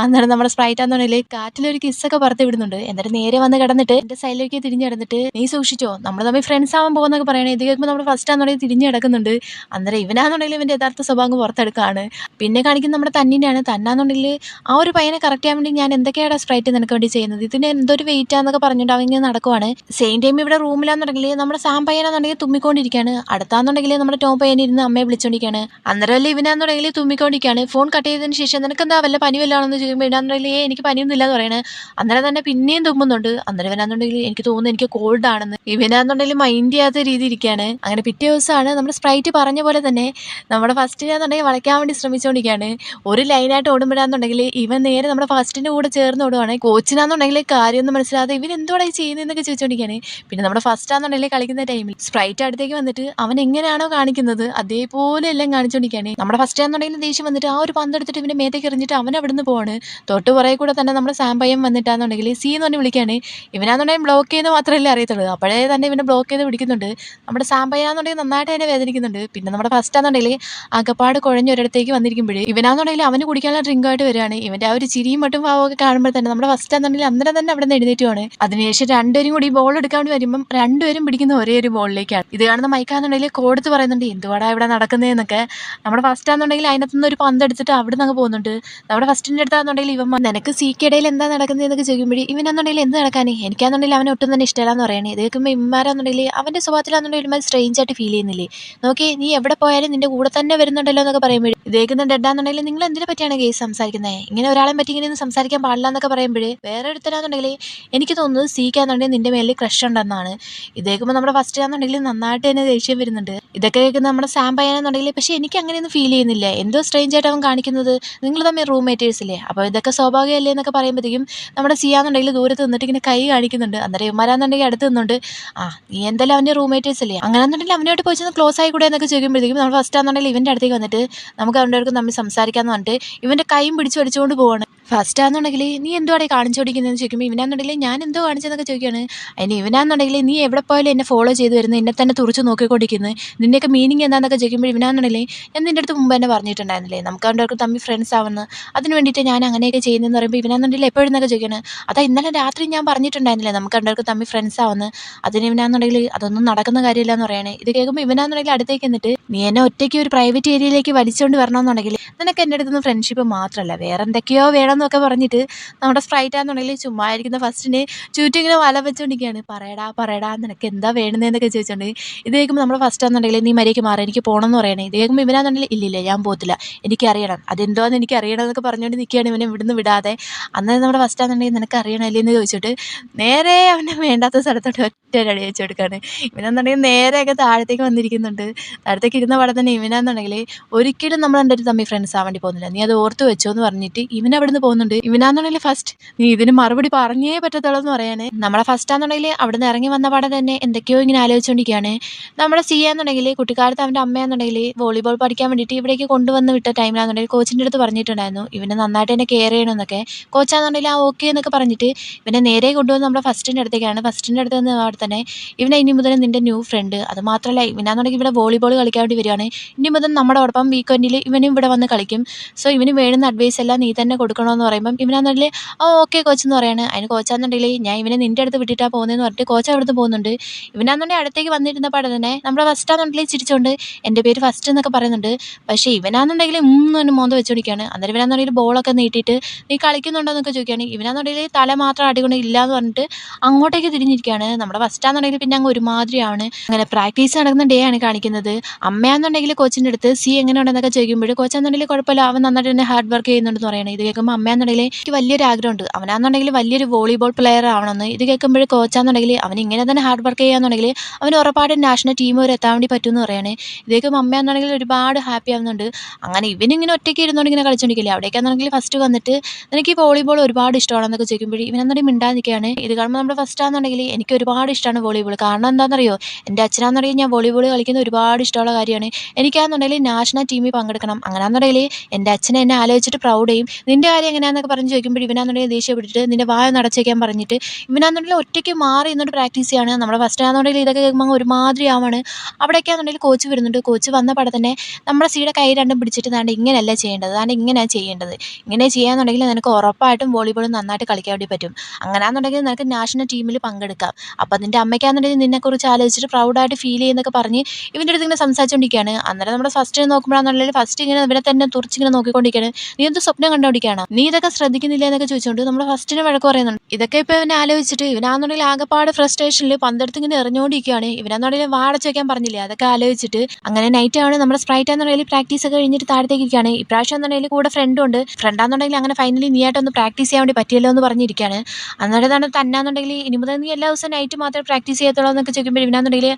അന്നേരം നമ്മുടെ സ്പ്രൈറ്റ് ആണെന്നുണ്ടെങ്കിൽ കാറ്റിലൊരു കിസ്സൊക്കെ പറത്തി വിടുന്നുണ്ട്. എന്നിട്ട് നേരെ വന്ന് കിടന്നിട്ട് എൻ്റെ സൈഡിലേക്ക് തിരിഞ്ഞ് കിടന്നിട്ട് നീ സൂക്ഷിച്ചോ നമ്മൾ തമ്മിൽ ഫ്രണ്ട്സ് ആവാൻ പോകുന്നൊക്കെ പറയണേ. ഇത് കേൾക്കുമ്പോൾ നമ്മുടെ ഫസ്റ്റ് ആണെന്നുണ്ടെങ്കിൽ തിരിഞ്ഞ് കിടക്കുന്നുണ്ട്. അന്നേരം ഇവനാന്നുണ്ടെങ്കിൽ ഇവൻ്റെ യഥാർത്ഥ സ്വഭാവം പുറത്തെടുക്കുകയാണ്. പിന്നെ കാണിക്കുന്ന നമ്മുടെ തന്നിനെയാണ്. തന്നാന്നുണ്ടെങ്കിൽ ആ ഒരു പയ്യനെ കറക്റ്റ് ചെയ്യാൻ വേണ്ടി ഞാൻ എന്തൊക്കെയാണ് സ്പ്രൈറ്റ് നിനക്ക് വേണ്ടി ചെയ്യുന്നത്, ഇതിന് എന്തൊരു വെയിറ്റ് ആണെന്നൊക്കെ പറഞ്ഞിട്ട് അവൻ ഇങ്ങനെ നടക്കുവാണ്. സെയിം ടൈം ഇവിടെ റൂമിലാന്നുണ്ടെങ്കിൽ നമ്മുടെ സാം പയ്യനാന്നുണ്ടെങ്കിൽ തുമ്മിക്കൊണ്ടിരിക്കുകയാണ്. അടുത്താന്നുണ്ടെങ്കിൽ നമ്മുടെ ടോം പയ്യൻ ഇരുന്ന് അമ്മയെ വിളിച്ചോണ്ടിരിക്കുകയാണ്. അന്നേരം ഇവനാന്നുണ്ടെങ്കിൽ തുമ്മിക്കൊണ്ടിരിക്കുകയാണ്. ഫോൺ കട്ട് ചെയ്തതിന് ശേഷം നിനക്ക് എന്താ വല്ല പനി വല്ലതാണെന്ന് ചോദിക്കുമ്പോൾ ഇവനാന്നുണ്ടെങ്കിൽ എനിക്ക് പനിയൊന്നും ഇല്ലാന്ന് പറയണേ. അന്നേരം തന്നെ പിന്നെയും തുമ്മുന്നുണ്ട്. അന്നേരം ഇവനാന്നുണ്ടെങ്കിൽ എനിക്ക് തോന്നുന്നു എനിക്ക് കോൾഡ് ആണെന്ന്. ഇവനാന്നുണ്ടെങ്കിൽ മൈൻഡ് ചെയ്യാത്ത രീതി ഇരിക്കുകയാണ്. അങ്ങനെ പിറ്റേ ദിവസമാണ് നമ്മുടെ സ്പ്രൈറ്റ് പറഞ്ഞ പോലെ തന്നെ നമ്മുടെ ഫസ്റ്റിനാന്നുണ്ടെങ്കിൽ വളയ്ക്കാൻ വേണ്ടി ശ്രമിച്ചുകൊണ്ടിരിക്കുകയാണ്. ഒരു ലൈനായിട്ട് ഓടുമ്പോഴാന്നുണ്ടെങ്കിൽ ഇവൻ നേരെ നമ്മുടെ ഫസ്റ്റിൻ്റെ കൂടെ ചേർന്ന് ഓടുവാണ്. കോച്ചിനാന്നുണ്ടെങ്കിൽ കാര്യമൊന്നും മനസ്സിലാതെ ഇവൻ എന്തുവാണ് ചെയ്യുന്നതെന്നൊക്കെ ചോദിച്ചുകൊണ്ടിരിക്കുകയാണ്. പിന്നെ നമ്മുടെ ഫസ്റ്റ് ആണെന്നുണ്ടെങ്കിൽ കളിക്കുന്ന ടൈമിൽ സ്പ്രൈറ്റ് അടുത്തേക്ക് വന്നിട്ട് അവൻ എങ്ങനെയാണോ കാണിക്കുന്നത് അതേപോലെ എല്ലാം കാണിച്ചുകൊണ്ടിരിക്കുകയാണ്. നമ്മുടെ ഫസ്റ്റ് ആണെന്നുണ്ടെങ്കിൽ ദേഷ്യം വന്നിട്ട് ആ ഒരു പന്തെടുത്തിട്ട് ഇവൻ്റെ മേത്തേക്ക് എറിഞ്ഞിട്ട് അവൻ അവിടെ നിന്ന് പോവാണ്. തൊട്ട് പുറകെ കൂടെ തന്നെ നമ്മുടെ സാം പയ്യൻ വന്നിട്ടാണെന്നുണ്ടെങ്കിൽ സി എന്ന് പറഞ്ഞ് വിളിക്കുകയാണ്. ഇവനാന്നുണ്ടെങ്കിൽ ബ്ലോക്ക് ചെയ്ത് മാത്രമല്ലേ അറിയത്തുള്ളൂ, അപ്പോഴേ തന്നെ ഇവനെ ബ്ലോക്ക് ചെയ്ത് പിടിക്കുന്നുണ്ട്. നമ്മുടെ സാം പയ്യനാന്നുണ്ടെങ്കിൽ നന്നായിട്ട് തന്നെ വേദനിക്കുന്നുണ്ട്. പിന്നെ നമ്മുടെ ഫസ്റ്റ് ആണെന്നുണ്ടെങ്കിൽ അകപ്പാട് കുഴഞ്ഞ ഒരിടത്തേക്ക് വന്നിരിക്കുമ്പോഴേ ഇവനാന്നുണ്ടെങ്കിൽ അവന് കുടിക്കാനുള്ള ഡ്രിങ്കായിട്ട് വരികയാണ്. ഇവൻ്റെ ആ ഒരു ചിരിയും മറ്റും ഭാവമൊക്കെ കാണുമ്പോൾ തന്നെ നമ്മുടെ ഫസ്റ്റ് ആണെന്നുണ്ടെങ്കിൽ അന്നേരം തന്നെ അവിടെ നിന്ന് എഴുന്നേറ്റുവാണ്. അതിനുശേഷം രണ്ടുപേരും കൂടി ബോൾ എടുക്കാൻ വേണ്ടി വരുമ്പം രണ്ടുപേരും പിടിക്കുന്ന ഒരേ ഒരു ബോളിലേക്കാണ്. ഇത് കാണുന്ന മൈക്കാന്നുണ്ടെങ്കിൽ കോടുത്ത് പറയുന്നുണ്ട് എന്തുവാടാ ഇവിടെ നടക്കുന്നതെന്നൊക്കെ. നമ്മുടെ ഫസ്റ്റ് ആണെന്നുണ്ടെങ്കിൽ അതിനകത്തുനിന്ന് ഒരു പന്ത് എടുത്തിട്ട് അവിടെ നിന്ന് അങ്ങ് പോകുന്നുണ്ട്. നമ്മുടെ ഫസ്റ്റിൻ്റെ അടുത്താണെന്നുണ്ടെങ്കിൽ ഇവൻ നിനക്ക് സീക്കിടയിൽ എന്താ നടക്കുന്നതെന്നൊക്കെ ചോദിക്കുമ്പോഴേ ഇവനാന്നുണ്ടെങ്കിൽ എന്ത് നടക്കാനേ, എനിക്കാന്നുണ്ടെങ്കിൽ അവനെ ഒട്ടും തന്നെ ഇഷ്ടമല്ലാന്ന് പറയണേ. ഇത് കേൾക്കുമ്പോൾ ഇമ്മാരാന്നുണ്ടെങ്കിൽ അവൻ്റെ സ്വഭാവത്തിലാണെന്നുണ്ടെങ്കിൽ ഒരുമാതിരി സ്ട്രേഞ്ച് ആയിട്ട് ഫീൽ ചെയ്യുന്നില്ലേ, നോക്കി നീ എവിടെ പോയാലും നിന്റെ കൂടെ തന്നെ വരുന്നുണ്ടല്ലോ എന്നൊക്കെ പറയുമ്പോഴേ ഇതേക്കുന്നുണ്ട് എന്താണെന്നുണ്ടെങ്കിൽ നിങ്ങൾ എന്തിനെ പറ്റിയാണ് കേസ് സംസാരിക്കുന്നത്, ഇങ്ങനെ ഒരാളെ പറ്റി ഇങ്ങനെ സംസാരിക്കാൻ പാടില്ല എന്നൊക്കെ പറയുമ്പോഴേ വേറെ എടുത്തരാന്നുണ്ടെങ്കിൽ എനിക്ക് തോന്നുന്നത് സീക്കാന്നുണ്ടെങ്കിൽ നിന്റെ മേലിൽ ക്രഷ് ഉണ്ടെന്നാണ്. ഇതേക്കുമ്പോൾ നമ്മുടെ ഫസ്റ്റ് ആണെന്നുണ്ടെങ്കിൽ നന്നായിട്ട് തന്നെ ദേഷ്യം വരുന്നുണ്ട്. ഇതൊക്കെ കേൾക്കുന്ന നമ്മുടെ സാം പയ്യനാന്നുണ്ടെങ്കിൽ പക്ഷേ എനിക്ക് അങ്ങനെയൊന്നും ഫീൽ ചെയ്യുന്നില്ല, എന്തോ സ്ട്രേഞ്ച് ആയിട്ട് അവൻ കാണിക്കുന്നത്, നിങ്ങൾ തമ്മിൽ റൂം മേറ്റേഴ്സ് ഇല്ലേ, അപ്പോൾ ഇതൊക്കെ സ്വാഭാവികമല്ലേ എന്നൊക്കെ പറയുമ്പോഴത്തേക്കും നമ്മുടെ സിയാന്നുണ്ടെങ്കിൽ ദൂരത്ത് നിന്നിട്ട് ഇങ്ങനെ കൈ കാണിക്കുന്നുണ്ട്. അന്നേരം ഇവന്മാരാന്നുണ്ടെങ്കിൽ അടുത്ത് നിന്നുണ്ട് നീ എന്തായാലും അവൻ്റെ റൂം മേറ്റേഴ്സ് അല്ലേ, അങ്ങനെയാണെന്നുണ്ടെങ്കിൽ അവനോട്ട് പോയി ചെന്ന് ക്ലോസ് ആയി കൂടെ എന്നൊക്കെ ചോദിക്കുമ്പോഴത്തേക്കും നമ്മൾ ഫസ്റ്റ് ആണെന്നുണ്ടെങ്കിൽ ഇവൻ്റെ അടുത്തേക്ക് വന്നിട്ട് നമുക്ക് അവൻ്റെ തമ്മിൽ സംസാരിക്കാമെന്ന് പറഞ്ഞിട്ട് ഇവൻ്റെ കൈയും പിടിച്ച് വലിച്ചുകൊണ്ട് പോവാണ്. ഫസ്റ്റ് ആണെന്നുണ്ടെങ്കിൽ നീ എന്തുവാടെ കാണിച്ചുകൊണ്ടിരിക്കുന്നതെന്ന് ചോദിക്കുമ്പോൾ ഇവനാന്നുണ്ടെങ്കിൽ ഞാൻ എന്തോ കാണിച്ചതെന്നൊക്കെ ചോദിക്കുകയാണ്. അതിന് ഇവനാന്നുണ്ടെങ്കിൽ നീ എവിടെ പോയാലും എന്നെ ഫോളോ ചെയ്ത് വരുന്നത്, എന്നെ തന്നെ തുറച്ച് നോക്കിക്കൊണ്ടിരിക്കുന്നത്, നിൻ്റെയൊക്കെ മീനിങ് എന്താണെന്നൊക്കെ ചോദിക്കുമ്പോൾ ഇവനാന്നുണ്ടെങ്കിൽ ഞാൻ നിൻ്റെ അടുത്ത് മുമ്പ് തന്നെ പറഞ്ഞിട്ടുണ്ടായിരുന്നില്ലേ നമുക്ക് അവൻ്റെ തമ്മിൽ ഫ്രണ്ട്സ് ആവുന്നത്, അതിന് വേണ്ടിയിട്ട് ഞാൻ അങ്ങനെയൊക്കെ ചെയ്യുന്നതെന്ന് പറയുമ്പോൾ ഇവനാന്നുണ്ടെങ്കിൽ എപ്പോഴെന്നൊക്കെ ചോദിക്കുകയാണ്. അതാ ഇന്നലെ രാത്രി ഞാൻ പറഞ്ഞിട്ടുണ്ടായിരുന്നില്ലേ നമുക്ക് അവൻ്റെ തമ്മിൽ ഫ്രണ്ട്സ് ആവുന്നത്, അതിന് ഇവനാന്നുണ്ടെങ്കിൽ അതൊന്നും നടക്കുന്ന കാര്യമില്ല എന്ന് പറയുകയാണ്. ഇത് കേൾക്കുമ്പോൾ ഇവനാന്നുണ്ടെങ്കിൽ അടുത്തേക്ക് എന്നിട്ട് നീ എന്നെ ഒറ്റയ്ക്ക് ഒരു പ്രൈവറ്റ് ഏരിയയിലേക്ക് വലിച്ചുകൊണ്ട് വരണമെന്നുണ്ടെങ്കിൽ നിനക്ക് എൻ്റെ അടുത്തുനിന്ന് ഫ്രണ്ട്ഷിപ്പ് മാത്രമല്ല വേറെ എന്തൊക്കെയോ വേണമെന്നൊക്കെ പറഞ്ഞിട്ട് നമ്മുടെ സ്പ്രൈറ്റാണെന്നുണ്ടെങ്കിൽ ചുമ്മാ ഇരിക്കുന്ന ഫസ്റ്റിനെ ചുറ്റും ഇങ്ങനെ വല വെച്ചുകൊണ്ടിരിക്കുകയാണ്. പറയടാ പറയടാ നിനക്ക് എന്താ വേണമെന്നൊക്കെ ചോദിച്ചോണ്ട് ഇത് കേൾക്കുമ്പോൾ നമ്മുടെ ഫസ്റ്റ് ആണെന്നുണ്ടെങ്കിൽ നീ മര്യാദയ്ക്ക് മാറി എനിക്ക് പോകണം എന്ന് പറയണേ. ഇത് കേൾക്കുമ്പോൾ ഇവനാണെന്നുണ്ടെങ്കിൽ ഇല്ലില്ല ഞാൻ പോകത്തില്ല, എനിക്കറിയണം അതെന്തോന്ന് എനിക്കറിയണം എന്നൊക്കെ പറഞ്ഞുകൊണ്ട് നിൽക്കുകയാണ് ഇവനെ ഇവിടുന്ന് വിടാതെ. അന്നേരം നമ്മുടെ ഫസ്റ്റ് ആണെന്നുണ്ടെങ്കിൽ നിനക്ക് അറിയണമല്ലേ എന്ന് ചോദിച്ചിട്ട് നേരെ അവൻ്റെ വേണ്ടാത്ത സ്ഥലത്തോട്ട് ഒറ്റ അടി വെച്ച് കൊടുക്കുകയാണ്. ഇവനെന്നുണ്ടെങ്കിൽ നേരെയൊക്കെ താഴത്തേക്ക് വന്നിരിക്കുന്നുണ്ട്. താഴത്തേക്ക് ഇരുന്ന പാടെ തന്നെ ഇവനാന്നുണ്ടെങ്കിൽ ഒരിക്കലും നമ്മൾ എൻ്റെ അടുത്ത് തമ്മിൽ ഫ്രണ്ട്സ് ആവേണ്ടി പോകുന്നില്ല, നീ അത് ഓർത്ത് വെച്ചോ എന്ന് പറഞ്ഞിട്ട് ഇവൻ അവിടെ നിന്ന് പോകുന്നുണ്ട്. ഇവനാന്നുണ്ടെങ്കിൽ ഫസ്റ്റ് നീ ഇതിന് മറുപടി പറഞ്ഞേ പറ്റത്തുള്ളൂ എന്ന് പറയാനേ. നമ്മളെ ഫസ്റ്റ് ആണെന്നുണ്ടെങ്കിൽ അവിടെ നിന്ന് ഇറങ്ങി വന്ന പാടെ തന്നെ എന്തൊക്കെയോ ഇങ്ങനെ ആലോചിച്ചുകൊണ്ടിരിക്കുകയാണ്. നമ്മുടെ സി ആണെന്നുണ്ടെങ്കിൽ കുട്ടിക്കാലത്ത് അവൻ്റെ അമ്മയാണെന്നുണ്ടെങ്കിൽ വോളിബോൾ പഠിക്കാൻ വേണ്ടിയിട്ട് ഇവിടേക്ക് കൊണ്ടുവന്ന് വിട്ട ടൈമിലാണെന്നുണ്ടെങ്കിൽ കോച്ചിൻ്റെ അടുത്ത് പറഞ്ഞിട്ടുണ്ടായിരുന്നു ഇവനെ നന്നായിട്ട് തന്നെ കെയർ ചെയ്യണമെന്നൊക്കെ. കോച്ചാണെന്നുണ്ടെങ്കിൽ ആ ഓക്കെ എന്നൊക്കെ പറഞ്ഞിട്ട് ഇവനെ നേരെ കൊണ്ടുവന്ന് നമ്മുടെ ഫസ്റ്റിൻ്റെ അടുത്തേക്കാണ്. ഫസ്റ്റിൻ്റെ അടുത്ത് നിന്ന് അവിടെ തന്നെ ഇവനെ ഇനി മുതൽ നിൻ്റെ ന്യൂ ഫ്രണ്ട്, അത് മാത്രമല്ല ഇവനാണെന്നുണ്ടെങ്കിൽ ഇവിടെ വോളിബോൾ കളിക്കാൻ വേണ്ടി വരികയാണ്. ഇനി മുതൽ നമ്മുടെ ഒപ്പം വീക്കെൻഡിൽ ഇവനും ഇവിടെ വന്ന് കളിക്കും. സോ ഇവന് വേണ്ടുന്ന അഡ്വൈസ് എല്ലാം നീ തന്നെ കൊടുക്കണമെന്ന് പറയുമ്പം ഇവനാണെന്നുണ്ടെങ്കിൽ ഓക്കെ കോച്ച് എന്ന് പറയാണ്. അതിന് കോച്ചാണെന്നുണ്ടെങ്കിൽ ഞാൻ ഇവനെ നിൻ്റെ അടുത്ത് വിട്ടിട്ടാണ് പോകുന്നതെന്ന് പറഞ്ഞിട്ട് കോച്ച് അവിടുന്ന് പോകുന്നുണ്ട്. ഇവനാണെന്നുണ്ടെങ്കിൽ അടുത്തേക്ക് വന്നിരുന്ന പാടെ തന്നെ നമ്മുടെ ഫസ്റ്റ് ആണെന്നുണ്ടെങ്കിൽ ചിരിച്ചുകൊണ്ട് എൻ്റെ പേര് ഫസ്റ്റ് എന്നൊക്കെ പറയുന്നുണ്ട്. പക്ഷേ ഇവനാണെന്നുണ്ടെങ്കിൽ തന്നെ മോന്ത വെച്ചുകൊണ്ടിരിക്കുകയാണ്. അന്നേരം ഇവനാണെന്നുണ്ടെങ്കിൽ ബോളൊക്കെ നീട്ടിയിട്ട് നീ കളിക്കുന്നുണ്ടോ എന്നൊക്കെ ചോദിക്കുകയാണ്. ഇവനാണെന്നുണ്ടെങ്കിൽ തല മാത്രം അടികൊണ്ട് ഇല്ല എന്ന് പറഞ്ഞിട്ട് അങ്ങോട്ടേക്ക് തിരിഞ്ഞിരിക്കുകയാണ്. നമ്മുടെ ഫസ്റ്റ് ആണെന്നുണ്ടെങ്കിൽ പിന്നെ അങ്ങ് ഒരുമാതിരിയാണ്. അങ്ങനെ പ്രാക്ടീസ് നടക്കുന്ന ഡേ ആണ് കാണിക്കുന്നത്. അമ്മയാണെന്നുണ്ടെങ്കിൽ കോച്ചിൻ്റെ അടുത്ത് സി എങ്ങനെയുണ്ടെന്നൊക്കെ ചോദിക്കുമ്പോൾ കോച്ചാണെന്നുണ്ടെങ്കിൽ കുഴപ്പമില്ല അവൻ നന്നായിട്ട് തന്നെ ഹാർഡ് വർക്ക് ചെയ്യുന്നുണ്ടെന്ന് പറയണേ. ഇത് കേൾക്കുമ്പോൾ അമ്മയാണെന്നുണ്ടെങ്കിൽ എനിക്ക് വലിയൊരു ആഗ്രഹമുണ്ട് അവനാണെന്നുണ്ടെങ്കിൽ വലിയൊരു വോളിബോൾ പ്ലെയർ ആവണമെന്ന്. ഇത് കേൾക്കുമ്പോൾ കോച്ചാണെന്നുണ്ടെങ്കിൽ അവൻ ഇങ്ങനെ തന്നെ ഹാർഡ് വർക്ക് ചെയ്യാന്നുണ്ടെങ്കിൽ അവന് ഉറപ്പായിട്ടും നാഷണൽ ടീം വരെ എത്താൻ വേണ്ടി പറ്റുമെന്ന് പറയണേ. ഇത് കേൾക്കുമ്പോൾ അമ്മയാണെന്നുണ്ടെങ്കിൽ ഒരുപാട് ഹാപ്പി ആവുന്നുണ്ട്. അങ്ങനെ ഇവനിങ്ങനെ ഒറ്റയ്ക്ക് ഇരുന്നുകൊണ്ട് ഇങ്ങനെ കളിച്ചുകൊണ്ടിരിക്കില്ലേ. അവിടേക്കാണെന്നുണ്ടെങ്കിൽ ഫസ്റ്റ് വന്നിട്ട് എനിക്ക് ഈ വോളിബോൾ ഒരുപാട് ഇഷ്ടമാണെന്നൊക്കെ ചോദിക്കുമ്പോൾ ഇവനെന്നുണ്ടെങ്കിൽ മിണ്ടാതെ നിൽക്കുകയാണ്. ഇത് കാണുമ്പോൾ നമ്മുടെ ഫസ്റ്റ് ആണെന്നുണ്ടെങ്കിൽ എനിക്ക് ഒരുപാട് ഇഷ്ടമാണ് വോളിബോൾ. കാരണം എന്താണെന്നറിയോ, എൻ്റെ അച്ഛനാണെന്നുണ്ടെങ്കിൽ ഞാൻ വോളിബോൾ കളിക്കുന്നത് ഒരുപാട് ഇഷ്ടമുള്ള കാര്യമാണ്. എനിക്കാണെന്നുണ്ടെങ്കിൽ നാഷണൽ ടീമിൽ പങ്കെടുക്കണം. അങ്ങനെയാണെന്നുണ്ടെങ്കിൽ എൻ്റെ അച്ഛനെ എന്നെ ആലോചിച്ചിട്ട് പ്രൗഡ് ചെയ്യും. നിൻ്റെ കാര്യം എങ്ങനെയാണെന്നൊക്കെ പറഞ്ഞ് ചോദിക്കുമ്പോൾ ഇവനാണെന്നുണ്ടെങ്കിൽ ദേഷ്യപ്പെട്ടിട്ട് നിൻ്റെ വായ നടച്ചേക്കാൻ പറഞ്ഞിട്ട് ഇവനാണെന്നുണ്ടെങ്കിൽ ഒറ്റയ്ക്ക് മാറി എന്നിട്ട് പ്രാക്ടീസ് ചെയ്യാണ്. നമ്മുടെ ഫസ്റ്റ് ആണെന്നുണ്ടെങ്കിൽ ഇതൊക്കെ കേൾക്കുമ്പോൾ ഒരുമാതിരി ആവാണ്. അവിടേക്കാണെന്നുണ്ടെങ്കിൽ കോച്ച് വരുന്നുണ്ട്. കോച്ച് വന്ന പാടെ തന്നെ നമ്മുടെ സീയുടെ കൈ രണ്ടും പിടിച്ചിട്ട് താണ്ട് ഇങ്ങനെയല്ല ചെയ്യേണ്ടത്, താണ്ട് ഇങ്ങനെയാണ് ചെയ്യേണ്ടത്, ഇങ്ങനെ ചെയ്യാന്നുണ്ടെങ്കിൽ നിനക്ക് ഉറപ്പായിട്ടും വോളിബോൾ നന്നായിട്ട് കളിക്കാൻ വേണ്ടി പറ്റും. അങ്ങനെയാണെന്നുണ്ടെങ്കിൽ നിനക്ക് നാഷണൽ ടീമിൽ പങ്കെടുക്കാം. അപ്പം നിൻ്റെ അമ്മയ്ക്കാണെന്നുണ്ടെങ്കിൽ നിന്നെക്കുറിച്ച് ആലോചിച്ചിട്ട് പ്രൗഡായിട്ട് ഫീൽ ചെയ്യുന്നൊക്കെ പറഞ്ഞ് ഇവൻ്റെ അടുത്ത് ഇങ്ങനെ സംസാരിച്ചുകൊണ്ടിരിക്കുകയാണ്. അന്നേരം നമ്മുടെ ഫസ്റ്റ് നോക്കുമ്പോഴാണെന്നുണ്ടെങ്കിൽ ഫസ്റ്റ് ഇങ്ങനെ ഇവനെ തന്നെ തുറച്ചിങ്ങനെ നോക്കിക്കൊണ്ടിരിക്കുകയാണ്. നീ എന്ത് സ്വപ്നം കണ്ടുകൊണ്ടിരിക്കുകയാണ്, നീ ഇതൊക്കെ ശ്രദ്ധിക്കുന്നില്ല എന്നൊക്കെ ചോദിച്ചുകൊണ്ട് നമ്മുടെ ഫസ്റ്റിനെ വഴക്ക് പറയുന്നുണ്ട്. ഇതൊക്കെ ഇപ്പോൾ ഇവനെ ആലോചിച്ചിട്ട് ഇവനാണെന്നുണ്ടെങ്കിൽ ആകെപ്പാട് ഫ്രസ്ട്രേഷനിൽ പന്തെടുത്ത് ഇങ്ങനെ എറിഞ്ഞുകൊണ്ടിരിക്കുകയാണ്. ഇവനാണെന്നുണ്ടെങ്കിൽ വാടച്ച് വയ്ക്കാൻ പറഞ്ഞില്ലേ, അതൊക്കെ ആലോചിച്ചിട്ട് അങ്ങനെ നൈറ്റ് ആണ് നമ്മുടെ സ്പ്രൈറ്റ് ആണെന്നുണ്ടെങ്കിൽ പ്രാക്ടീസ് ഒക്കെ കഴിഞ്ഞിട്ട് താഴത്തേക്ക് ഇരിക്കുകയാണ്. ഇപ്രാവശ്യം എന്നുണ്ടെങ്കിൽ കൂടെ ഫ്രണ്ടും ഉണ്ട്. ഫ്രണ്ടാണെന്നുണ്ടെങ്കിൽ അങ്ങനെ ഫൈനലി നീ ആയിട്ടൊന്ന് പ്രാക്ടീസ് ചെയ്യാൻ വേണ്ടി പറ്റിയല്ലോ എന്ന് പറഞ്ഞിരിക്കുകയാണ്. അന്നേരം തന്നാന്നുണ്ടെങ്കിൽ ഇനി മുതൽ നീ എല്ലാ ദിവസവും നൈറ്റ് മാത്രമേ പ്രാക്ടീസ് ചെയ്യത്തുള്ളൂ എന്നൊക്കെ ചോദിക്കുമ്പോൾ ഇവനാണെന്നുണ്ടെങ്കിൽ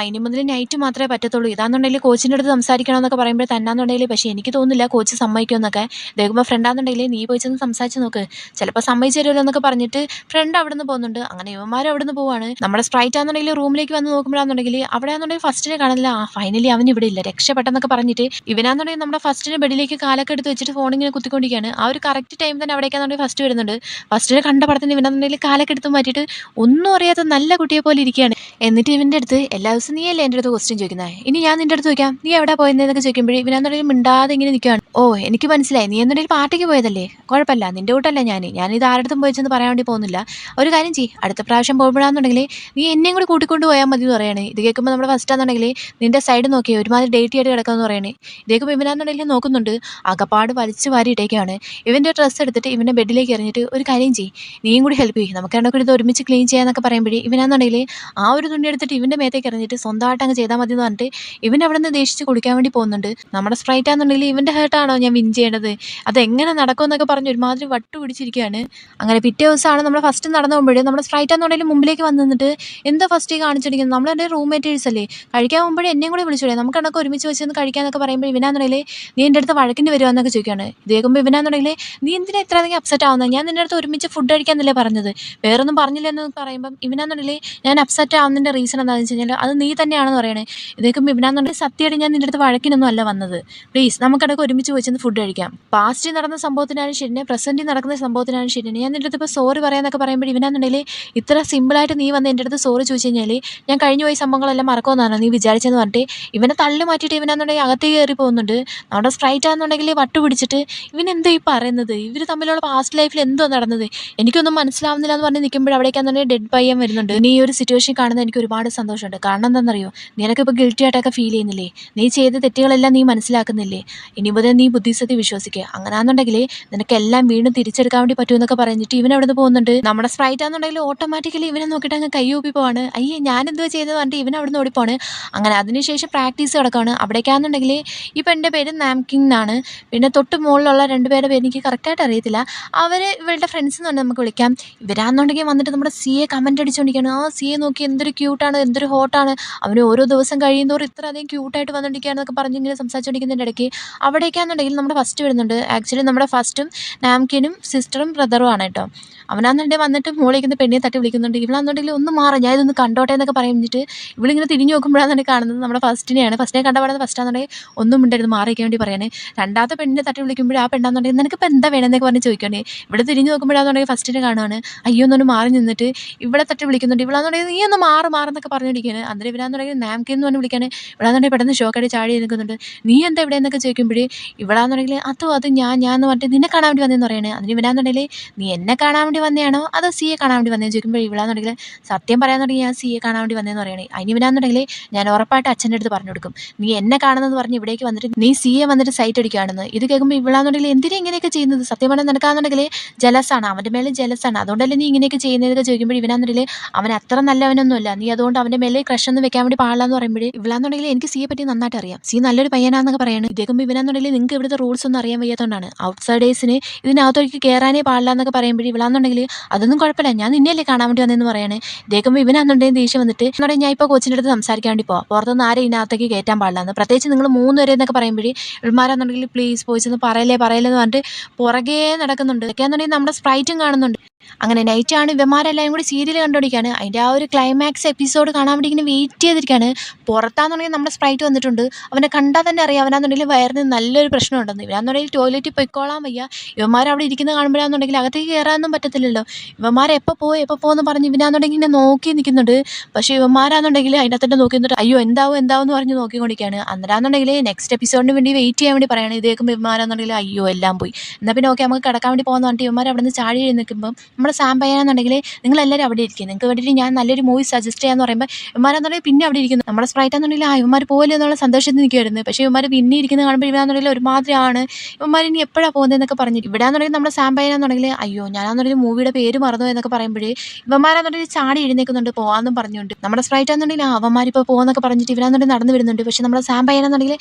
ഇനി മുതൽ നൈറ്റ് മാത്രമേ പറ്റത്തുള്ളൂ, ഇതാണെന്നുണ്ടെങ്കിൽ കോച്ചിൻ്റെ അടുത്ത് സംസാരിക്കണമെന്നൊക്കെ പറയുമ്പോൾ തന്നാന്നുണ്ടെങ്കിൽ പക്ഷേ എനിക്ക് തോന്നുന്നില്ല കോച്ച് സമ്മതിക്കുമെന്നൊക്കെ. ദേഹുമ്പോൾ ഫ്രണ്ടാണെന്നുണ്ടെങ്കിൽ നീ പോയി ചെന്ന് സംസാരിച്ച് നോക്ക്, ചിലപ്പോൾ സമ്മതിച്ചു തരുമല്ലോ എന്നൊക്കെ പറഞ്ഞിട്ട് ഫ്രണ്ട് അവിടെ നിന്ന് പോകുന്നുണ്ട്. അങ്ങനെ ഇവന്മാരും അവിടെ നിന്ന് പോവാണ്. നമ്മുടെ സ്പ്രൈറ്റ് ആണെന്നുണ്ടെങ്കിൽ റൂമിലേക്ക് വന്ന് നോക്കുമ്പോഴാണെന്നുണ്ടെങ്കിൽ അവിടെ ആണെന്നുണ്ടെങ്കിൽ ഫസ്റ്റിനെ കാണില്ല. ഫൈനലി അവൻ ഇവിടെ ഇല്ല, രക്ഷപ്പെട്ടെന്നൊക്കെ പറഞ്ഞിട്ട് ഇവനാണെന്നുണ്ടെങ്കിൽ നമ്മുടെ ഫസ്റ്റിന് ബെഡിലേക്ക് കാലൊക്കെ എടുത്ത് വെച്ചിട്ട് ഫോണിങ്ങനെ കുത്തിക്കൊണ്ടിരിക്കുകയാണ്. ആ ഒരു കറക്റ്റ് ടൈം തന്നെ അവിടേക്കാണെന്നുണ്ടെങ്കിൽ ഫസ്റ്റ് വരുന്നുണ്ട്. ഫസ്റ്റിനെ കണ്ട പടത്തിന് ഇവനാണെന്നുണ്ടെങ്കിൽ കാലൊക്കെ എടുത്ത് മാറ്റിയിട്ട് ഒന്നും അറിയാത്ത നല്ല കുട്ടിയെ പോലെ ഇരിക്കുകയാണ്. എന്നിട്ട് ഇവൻ്റെ അടുത്ത് എല്ലാ ദിവസവും നീ അല്ലേ എൻ്റെ അടുത്ത് ക്വസ്റ്റ്യൻ ചോദിക്കുന്നത്, ഇനി ഞാൻ നിൻ്റെ അടുത്ത് ചോദിക്കാം, നീ എവിടെ പോയെന്നൊക്കെ ചോദിക്കുമ്പോൾ ഇവനാണെന്നുണ്ടെങ്കിൽ മിണ്ടാതെ ഇങ്ങനെ നിൽക്കുകയാണ്. ഓ എനിക്ക് മനസ്സിലായി, നീ എന്നുണ്ടെങ്കിൽ പാർട്ടിക്ക് പോയതല്ലേ, കുഴപ്പമില്ല നിൻ്റെ കൂട്ടല്ല ഞാനിത് ആരുടെ പോയിച്ചെന്ന് പറയാൻ വേണ്ടി പോകുന്നില്ല. ഒരു കാര്യം ചെയ്യ്, അടുത്ത പ്രാവശ്യം പോകുമ്പോഴാണെന്നുണ്ടെങ്കിൽ നീ എന്നെയും കൂടി കൂട്ടിക്കൊണ്ട് പോയാൽ മതി എന്ന് പറയണേ. ഇത് കേൾക്കുമ്പോൾ നമ്മുടെ ഫസ്റ്റ് ആണെന്നുണ്ടെങ്കിൽ നിൻ്റെ സൈഡ് നോക്കി ഒരുമാതിരി ഡേറ്റ് ആയിട്ട് കിടക്കാമെന്ന് പറയണേ. ഇതേക്കും ഇവനാണെന്നുണ്ടെങ്കിൽ നോക്കുന്നുണ്ട്. അകപ്പാട് വലിച്ചു വാരി ഇട്ടേക്കാണ്. ഇവൻ്റെ ഡ്രസ്സ് എടുത്തിട്ട് ഇവൻ്റെ ബെഡിലേക്ക് എറിഞ്ഞിട്ട് ഒരു കാര്യം ചെയ്യ്, നീയും കൂടി ഹെൽപ്പ് ചെയ്യും, നമുക്ക് രണ്ടൊക്കെ ഇത് ഒരുമിച്ച് ക്ലീൻ ചെയ്യാന്നൊക്കെ പറയുമ്പോഴേ ഇവനാണെന്നുണ്ടെങ്കിൽ ആ ഒരു തുണി എടുത്തിട്ട് ഇവൻ്റെ മേത്തേക്ക് എറിഞ്ഞിട്ട് സ്വന്തമായിട്ട് അങ്ങ് ചെയ്താൽ മതി എന്ന് പറഞ്ഞിട്ട് ഇവൻ അവിടെ നിന്ന് ദേഷിച്ച് കുളിക്കാൻ വേണ്ടി പോകുന്നുണ്ട്. നമ്മുടെ സ്പ്രൈറ്റ് ആണെന്നുണ്ടെങ്കിൽ ഇവൻ്റെ ഹേർട്ടാണോ ഞാൻ വിൻ ചെയ്യേണ്ടത്, അതെങ്ങനെ നടക്കുമെന്നൊക്കെ പറഞ്ഞ് ഒരുമാതിരി വട്ടു പിടിച്ചിരിക്കുകയാണ്. അങ്ങനെ പിറ്റേ ദിവസമാണ് നമ്മൾ ഫസ്റ്റ് നടന്നു പോകുമ്പോഴേ നമ്മുടെ സ്പ്രൈറ്റ് ആണെന്നുണ്ടെങ്കിൽ മുമ്പിലേക്ക് വന്ന് നിന്നിട്ട് എന്താ ഫസ്റ്റ് കാണിച്ചിരിക്കുന്നത്, നമ്മളെൻ്റെ റൂംമേറ്റേഴ്സ് അല്ലേ, കഴിക്കാൻ പോകുമ്പോഴേ എന്നെയും കൂടി വിളിച്ചോളേ, നമുക്ക് കണക്ക് ഒരുമിച്ച് വെച്ച് കഴിക്കാന്നൊക്കെ പറയുമ്പോൾ ഇവനാണെന്നുണ്ടെങ്കിൽ നീ എൻ്റെ അടുത്ത് വഴക്കിന് വരുവാന്നൊക്കെ ചോദിക്കുകയാണ്. ഇത് കേൾക്കുമ്പോൾ ഇവനാണെന്നുണ്ടെങ്കിൽ നീ എന്തിനാ ഇത്ര അധികം അപ്സെറ്റ് ആവുന്നത്, ഞാൻ നിൻ്റെ അടുത്ത് ഒരുമിച്ച് ഫുഡ് കഴിക്കാന്നല്ലേ പറഞ്ഞത്, വേറൊന്നും പറഞ്ഞില്ലെന്ന് പറയുമ്പം ഇവനാണെന്നുണ്ടെങ്കിൽ ഞാൻ അപ്സെറ്റ് ആവുന്നതിൻ്റെ റീസൺ എന്താണെന്ന് വെച്ച് കഴിഞ്ഞാൽ അത് നീ തന്നെയാണെന്ന് പറയണേ. ഇത് കേൾക്കുമ്പോൾ ഇവനാണെന്നുണ്ടെങ്കിൽ സത്യമായിട്ട് ഞാൻ നിൻ്റെ അടുത്ത് വഴക്കിനൊന്നും അല്ല വന്നത്, പ്ലീസ് നമുക്കിടക്ക് ഒരുമിച്ച് വെച്ചൊന്ന് ഫുഡ് കഴിക്കാം, പാസ്റ്റിൽ നടന്ന സംഭവത്തിനാണ് ശരിനെ പ്രസൻറ്റിൽ നടക്കുന്ന സംഭവത്തിനാണ് ശരിനെ ഞാൻ നിൻ്റെ അടുത്ത് ഇപ്പോൾ സോറി പറയാമെന്നൊക്കെ പറയുമ്പോൾ ഇവനാണെന്നുണ്ടെങ്കിൽ ഇത്ര സിമ്പിളായിട്ട് നീ വന്ന് എൻ്റെ അടുത്ത് സോറി ചോദിച്ചു കഴിഞ്ഞാൽ ഞാൻ കഴിഞ്ഞു പോയ സംഭവങ്ങളെല്ലാം മറക്കുമെന്നാണ് നീ വിചാരിച്ചെന്ന് പറഞ്ഞിട്ട് ഇവനെ തള്ളി മാറ്റിയിട്ട് ഇവനാണെന്നുണ്ടെങ്കിൽ അകത്തേക്ക് കയറി പോകുന്നുണ്ട്. നമ്മുടെ സ്പ്രൈറ്റ് ആണെന്നുണ്ടെങ്കിൽ വട്ട് പിടിച്ചിട്ട് ഇവനെന്താ ഈ പറയുന്നത്, ഇവർ തമ്മിലുള്ള പാസ്റ്റ് ലൈഫിൽ എന്തോ നടന്നത് എനിക്കൊന്നും മനസ്സിലാവുന്നില്ല എന്ന് പറഞ്ഞ് നിൽക്കുമ്പോൾ അവിടേക്കാണെന്നുണ്ടെങ്കിൽ ഡെഡ് പയ്യൻ വരുന്നുണ്ട്. നീ ഈ ഒരു സിറ്റുവേഷൻ കാണുന്നത് എനിക്ക് ഒരുപാട് സന്തോഷമുണ്ട്. കാരണം എന്താണെന്നറിയോ, നിനക്കിപ്പോൾ ഗിൽറ്റി ആയിട്ടൊക്കെ ഫീൽ ചെയ്യുന്നില്ലേ, നീ ചെയ്ത തെറ്റുകളെല്ലാം നീ മനസ്സിലാക്കുന്നില്ലേ, ഇനി മുതൽ നീ ബുദ്ധിസത്തി വിശ്വസിക്കുക, അങ്ങനെയാണെന്നുണ്ടെങ്കിൽ നിനക്കെല്ലാം വീണ്ടും തിരിച്ചെടുക്കാൻ വേണ്ടി പറ്റുമെന്നൊക്കെ പറഞ്ഞിട്ട് ഇവൻ അവിടെ നിന്ന് പോകുന്നുണ്ട്. നമ്മുടെ സ്പ്രൈറ്റ് ആണെന്നുണ്ടെങ്കിൽ ഓട്ടോമാറ്റിക്കലി ഇവനെ നോക്കിയിട്ട് അങ്ങ് കൈ ഊപ്പി പോവാണ്. അയ്യേ ഞാൻ എന്തുവാ ചെയ്തത് പറഞ്ഞിട്ട് ഇവൻ അവിടെ നിന്ന് ഓടിപ്പോവാണ്. അങ്ങനെ അതിനുശേഷം പ്രാക്ടീസ് കിടക്കുകയാണ്. അവിടേക്കാണെന്നുണ്ടെങ്കിൽ ഈ പെണ്ണിൻ്റെ പേര് നാംകിങ് എന്നാണ്. പിന്നെ തൊട്ട് മുകളിലുള്ള രണ്ടുപേരുടെ പേര് എനിക്ക് കറക്റ്റായിട്ട് അറിയത്തില്ല. അവർ ഇവളുടെ ഫ്രണ്ട്സ് എന്ന് പറഞ്ഞാൽ നമുക്ക് വിളിക്കാം. ഇവരാണെന്നുണ്ടെങ്കിൽ വന്നിട്ട് നമ്മുടെ സിയെ കമൻറ്റ് അടിച്ചുകൊണ്ടിരിക്കുകയാണ്. ആ സിയെ നോക്കി എന്തൊരു ക്യൂട്ടാണ്, എന്തൊരു ഹോട്ടാണ്, അവന് ഓരോ ദിവസം കഴിയുന്നതോറും ഇത്ര അധികം ക്യൂട്ടായിട്ട് വന്നുകൊണ്ടിരിക്കുകയാണെന്നൊക്കെ പറഞ്ഞ് ഇങ്ങനെ സംസാരിച്ചുകൊണ്ടിരിക്കുന്നതിൻ്റെ ഇടയ്ക്ക് അവിടേക്കാണെന്നുണ്ടെങ്കിൽ നമ്മുടെ ഫസ്റ്റ് വരുന്നുണ്ട്. ആക്ച്വലി നമ്മുടെ ഫസ്റ്റും നാംകിനും സിസ്റ്ററും ബ്രദറും ആണ് കേട്ടോ. അവനാണെന്നുണ്ടെങ്കിൽ വന്നിട്ട് മോളിരിക്കുന്ന പെണ്ണിനെ തട്ടി വിളിക്കുന്നുണ്ട്. ഇവളാണെന്നുണ്ടെങ്കിൽ ഒന്ന് മാറാം, ഞാൻ ഇതൊന്ന് കണ്ടോട്ടെ എന്നൊക്കെ പറഞ്ഞിട്ട് ഇവളിങ്ങനെ തിരിഞ്ഞു നോക്കുമ്പോഴാണ് കാണുന്നത് നമ്മുടെ ഫസ്റ്റിനെയാണ്. ഫസ്റ്റിനെ കണ്ടപാടുന്നത് ഫസ്റ്റാണെന്നുണ്ടെങ്കിൽ ഒന്നും ഉണ്ടായിരുന്നു മാറിയിരിക്കാൻ വേണ്ടി പറയണേ. രണ്ടാമത്തെ പെണ്ണിനെ തട്ടി വിളിക്കുമ്പോൾ ആ പെണ്ണാണെന്നുണ്ടെങ്കിൽ നിനക്കിപ്പോൾ എന്താ വേണമെന്നൊക്കെ പറഞ്ഞ് ചോദിക്കണേ. ഇവിടെ തിരിഞ്ഞു നോക്കുമ്പോഴാണെന്നുണ്ടെങ്കിൽ ഫസ്റ്റിനെ കാണുവാണ്. അയ്യോ എന്നൊന്ന് മാറി നിന്നിട്ട് ഇവിടെ തട്ടി വിളിക്കുന്നുണ്ട്. ഇവളാണെന്നുണ്ടെങ്കിൽ നീ ഒന്ന് മാറുന്നൊക്കെ പറഞ്ഞിരിക്കുകയാണ്. അന്നേരം ഇവരാണെന്നുണ്ടെങ്കിൽ നാംകിൻ എന്ന് പറഞ്ഞ് വിളിക്കാണ്. ഇവളാണെന്നുണ്ടെങ്കിൽ പെട്ടെന്ന് ഷോക്കായിട്ട് ചാടി നിൽക്കുന്നുണ്ട്. നീ എന്താ ഇവിടെ എന്നൊക്കെ ചോദിക്കുമ്പോഴേ ഇവളാണെന്നുണ്ടെങ്കിൽ അത് ഞാൻ എന്ന് പറഞ്ഞിട്ട് നിന്നെ കാണാൻ വേണ്ടി വന്നതെന്ന് പറയണേ. അതിന് ഇവനാണെന്നുണ്ടെങ്കിൽ നീ എന്നെ കാണാൻ വേണ്ടി വന്നതാണോ അതോ സിയെ കാണാൻ വേണ്ടി വന്നതെന്ന് ചോദിക്കുമ്പോൾ ഇവളാണെന്നുണ്ടെങ്കിൽ സത്യം പറയാന്നുണ്ടെങ്കിൽ ഞാൻ സിയെ കാണാൻ വേണ്ടി വന്നതെന്ന് പറയണേ. അതിന് ഇവനാണെന്നുണ്ടെങ്കിൽ ഞാൻ ഉറപ്പായിട്ട് അച്ഛൻ്റെ അടുത്ത് പറഞ്ഞു കൊടുക്കും, നീ എന്നെ കാണുന്നതെന്ന് പറഞ്ഞ് ഇവിടേക്ക് വന്നിട്ട് നീ സിയെ വന്നിട്ട് സൈറ്റ് അടിക്കുകയാണെന്ന്. ഇത് കേൾക്കുമ്പോൾ ഇവളാണെന്നുണ്ടെങ്കിൽ എന്തിനാ ഇങ്ങനെയൊക്കെ ചെയ്യുന്നത്, സത്യം പറഞ്ഞാൽ നിനക്കാണെന്നുണ്ടെങ്കിൽ ജലസാണ്, അവൻ്റെ മേലെ ജലസാണ്, അതുകൊണ്ടല്ലേ നീ ഇങ്ങനെയൊക്കെ ചെയ്യുന്നതൊക്കെ ചോദിക്കുമ്പോൾ ഇവനാണെന്നുണ്ടെങ്കിൽ അവൻ അത്ര നല്ലവനൊന്നുമല്ല, നീ അതുകൊണ്ട് അവൻ്റെ മേലെ ക്രഷ് ഒന്നും വെക്കാൻ വേണ്ടി പാടില്ല എന്ന് പറയുമ്പോൾ ഇവളാണെന്നുണ്ടെങ്കിൽ എനിക്ക് സിയെ പറ്റി നന്നായിട്ട് അറിയാം, സി നല്ലൊരു പയ്യനാണെന്നൊക്കെ പറയണം. ഇതേക്കുമ്പോൾ ഇവനാണെന്നുണ്ടെങ്കിൽ നിങ്ങൾക്ക് ഇവിടുത്തെ റൂൾസ് ഒന്നും അറിയാൻ വയ്യാത്തതുകൊണ്ടാണ്, ഔട്ട്സൈഡേഴ്സിന് ഇതിനകത്തേക്ക് കയറാനേ പാടില്ല എന്നൊക്കെ പറയുമ്പോൾ ഇവളാണെന്നുണ്ടെങ്കിൽ അതൊന്നും കുഴപ്പമില്ല, ഞാൻ നിന്നെയല്ലേ കാണാൻ വേണ്ടി വന്നതെന്ന് പറയണേ. ഇതേക്കുമ്പോൾ ഇവനാണെന്നുണ്ടെങ്കിൽ ദേഷ്യം വന്നിട്ട് എന്നോട് ഞാൻ ഇപ്പോൾ കോച്ചിൻ്റെ അടുത്ത് സംസാരിക്കാൻ വേണ്ടി പോവാം, പുറത്തുനിന്ന് ആരും ഇതിനകത്തേക്ക് കയറ്റാൻ പാടില്ല എന്ന്, പ്രത്യേകിച്ച് നിങ്ങൾ 3 പേരെ എന്നൊക്കെ പറയുമ്പോൾ ഇവന്മാരാണെന്നുണ്ടെങ്കിൽ പ്ലീസ് പോയിസ് എന്ന് പറയല്ലേ എന്ന് പറഞ്ഞിട്ട് പുറകെ നടക്കുന്നുണ്ട്. ഇതൊക്കെയാണെന്നുണ്ടെങ്കിൽ നമ്മുടെ സ്പ്രൈറ്റും കാണുന്നുണ്ട്. അങ്ങനെ നൈറ്റാണ് ഇവന്മാരെല്ലാവരും കൂടി സീരിയൽ കണ്ടുപിടിക്കുകയാണ്. അതിൻ്റെ ആ ഒരു ക്ലൈമാക്സ് എപ്പിസോഡ് കാണാൻ വേണ്ടി ഇങ്ങനെ വെയിറ്റ് ചെയ്തിരിക്കുകയാണ്. പുറത്താണെന്നുണ്ടെങ്കിൽ നമ്മുടെ സ്പ്രൈറ്റ് വന്നിട്ടുണ്ട്. അവനെ കണ്ടാൽ തന്നെ അറിയാം അവനാണെന്നുണ്ടെങ്കിൽ വയറിന് നല്ലൊരു പ്രശ്നമുണ്ടെന്ന്. ഇവനാണെന്നുണ്ടെങ്കിൽ ടോയ്ലറ്റിൽ പൊയ്ക്കോളാൻ വയ്യ. ഇവന്മാർ അവിടെ ഇരിക്കുന്നത് കാണുമ്പോഴാണെന്നുണ്ടെങ്കിൽ അകത്തേക്ക് കയറാനൊന്നും പറ്റത്തില്ലല്ലോ. ഇവന്മാർ എപ്പോൾ പോകുമെന്ന് പറഞ്ഞ് ഇവനാണെന്നുണ്ടെങ്കിൽ ഇങ്ങനെ നോക്കി നിൽക്കുന്നുണ്ട്. പക്ഷേ ഇവന്മാരാണെന്നുണ്ടെങ്കിൽ അതിനകത്തന്നെ നോക്കി നിന്നിട്ട് അയ്യോ എന്താവും എന്ന് പറഞ്ഞ് നോക്കിക്കൊണ്ടിരിക്കുകയാണ്. അന്നേരാണെന്നുണ്ടെങ്കിൽ നെക്സ്റ്റ് എപ്പിസോഡിന് വേണ്ടി വെയിറ്റ് ചെയ്യാൻ വേണ്ടി പറയുകയാണ്. ഇതേക്കും ഇവന്മാരാണെന്നുണ്ടെങ്കിൽ അയ്യോ എല്ലാം പോയി, എന്നാൽ പിന്നെ ഓക്കെ നമുക്ക് കിടക്കാൻ വേണ്ടി പോകുന്ന പറഞ്ഞിട്ട് ഇവന്മാർ അവിടെ നിന്ന് ചാടി നിൽക്കുമ്പോൾ നമ്മുടെ സാം പയ്യനാണെന്നുണ്ടെങ്കിൽ നിങ്ങളെല്ലാവരും അവിടെ ഇരിക്കും, നിങ്ങൾക്ക് വേണ്ടിയിട്ട് ഞാൻ നല്ലൊരു മൂവി സജസ്റ്റ് ചെയ്യാമെന്ന് പറയുമ്പോൾ ഇവന്മാരാണെന്നുണ്ടെങ്കിൽ പിന്നെ അവിടെ ഇരിക്കുന്നു. നമ്മുടെ സ്പ്രൈറ്റാണെന്നുണ്ടെങ്കിൽ ഇവന്മാർ പോകില്ല എന്നുള്ള സന്തോഷത്തിൽ നിൽക്കുമായിരുന്നു. പക്ഷേ ഇവന്മാർ പിന്നെ ഇരിക്കുന്നത് കാണുമ്പോൾ ഇവരാണെന്നുണ്ടെങ്കിൽ ഒരുമാതിരിയാണ്, ഇവന്മാർ ഇനി എപ്പോഴാണ് പോകുന്നതെന്നൊക്കെ പറഞ്ഞിട്ട് ഇവിടെയാണെന്നുണ്ടെങ്കിൽ നമ്മുടെ സാം പയ്യനാണെന്നുണ്ടെങ്കിൽ അയ്യോ ഞാനാണെന്നുണ്ടെങ്കിൽ മൂവിയുടെ പേര് മറന്നു എന്നൊക്കെ പറയുമ്പോഴേ ഇവന്മാരാണെന്നുണ്ടെങ്കിൽ ചാടി എഴുന്നേൽക്കുന്നുണ്ട് പോകാമെന്നും പറഞ്ഞുകൊണ്ട്. നമ്മുടെ സ്പ്രൈറ്റാണെന്നുണ്ടെങ്കിൽ അവന്മാരിപ്പോൾ പോകുമെന്നൊക്കെ പറഞ്ഞിട്ട് ഇവരാണെന്നുണ്ടെങ്കിൽ നടന്നു വരുന്നുണ്ട്. പക്ഷേ നമ്മുടെ സാം പയ്യനാണെന്നുണ്ടെങ്കിൽ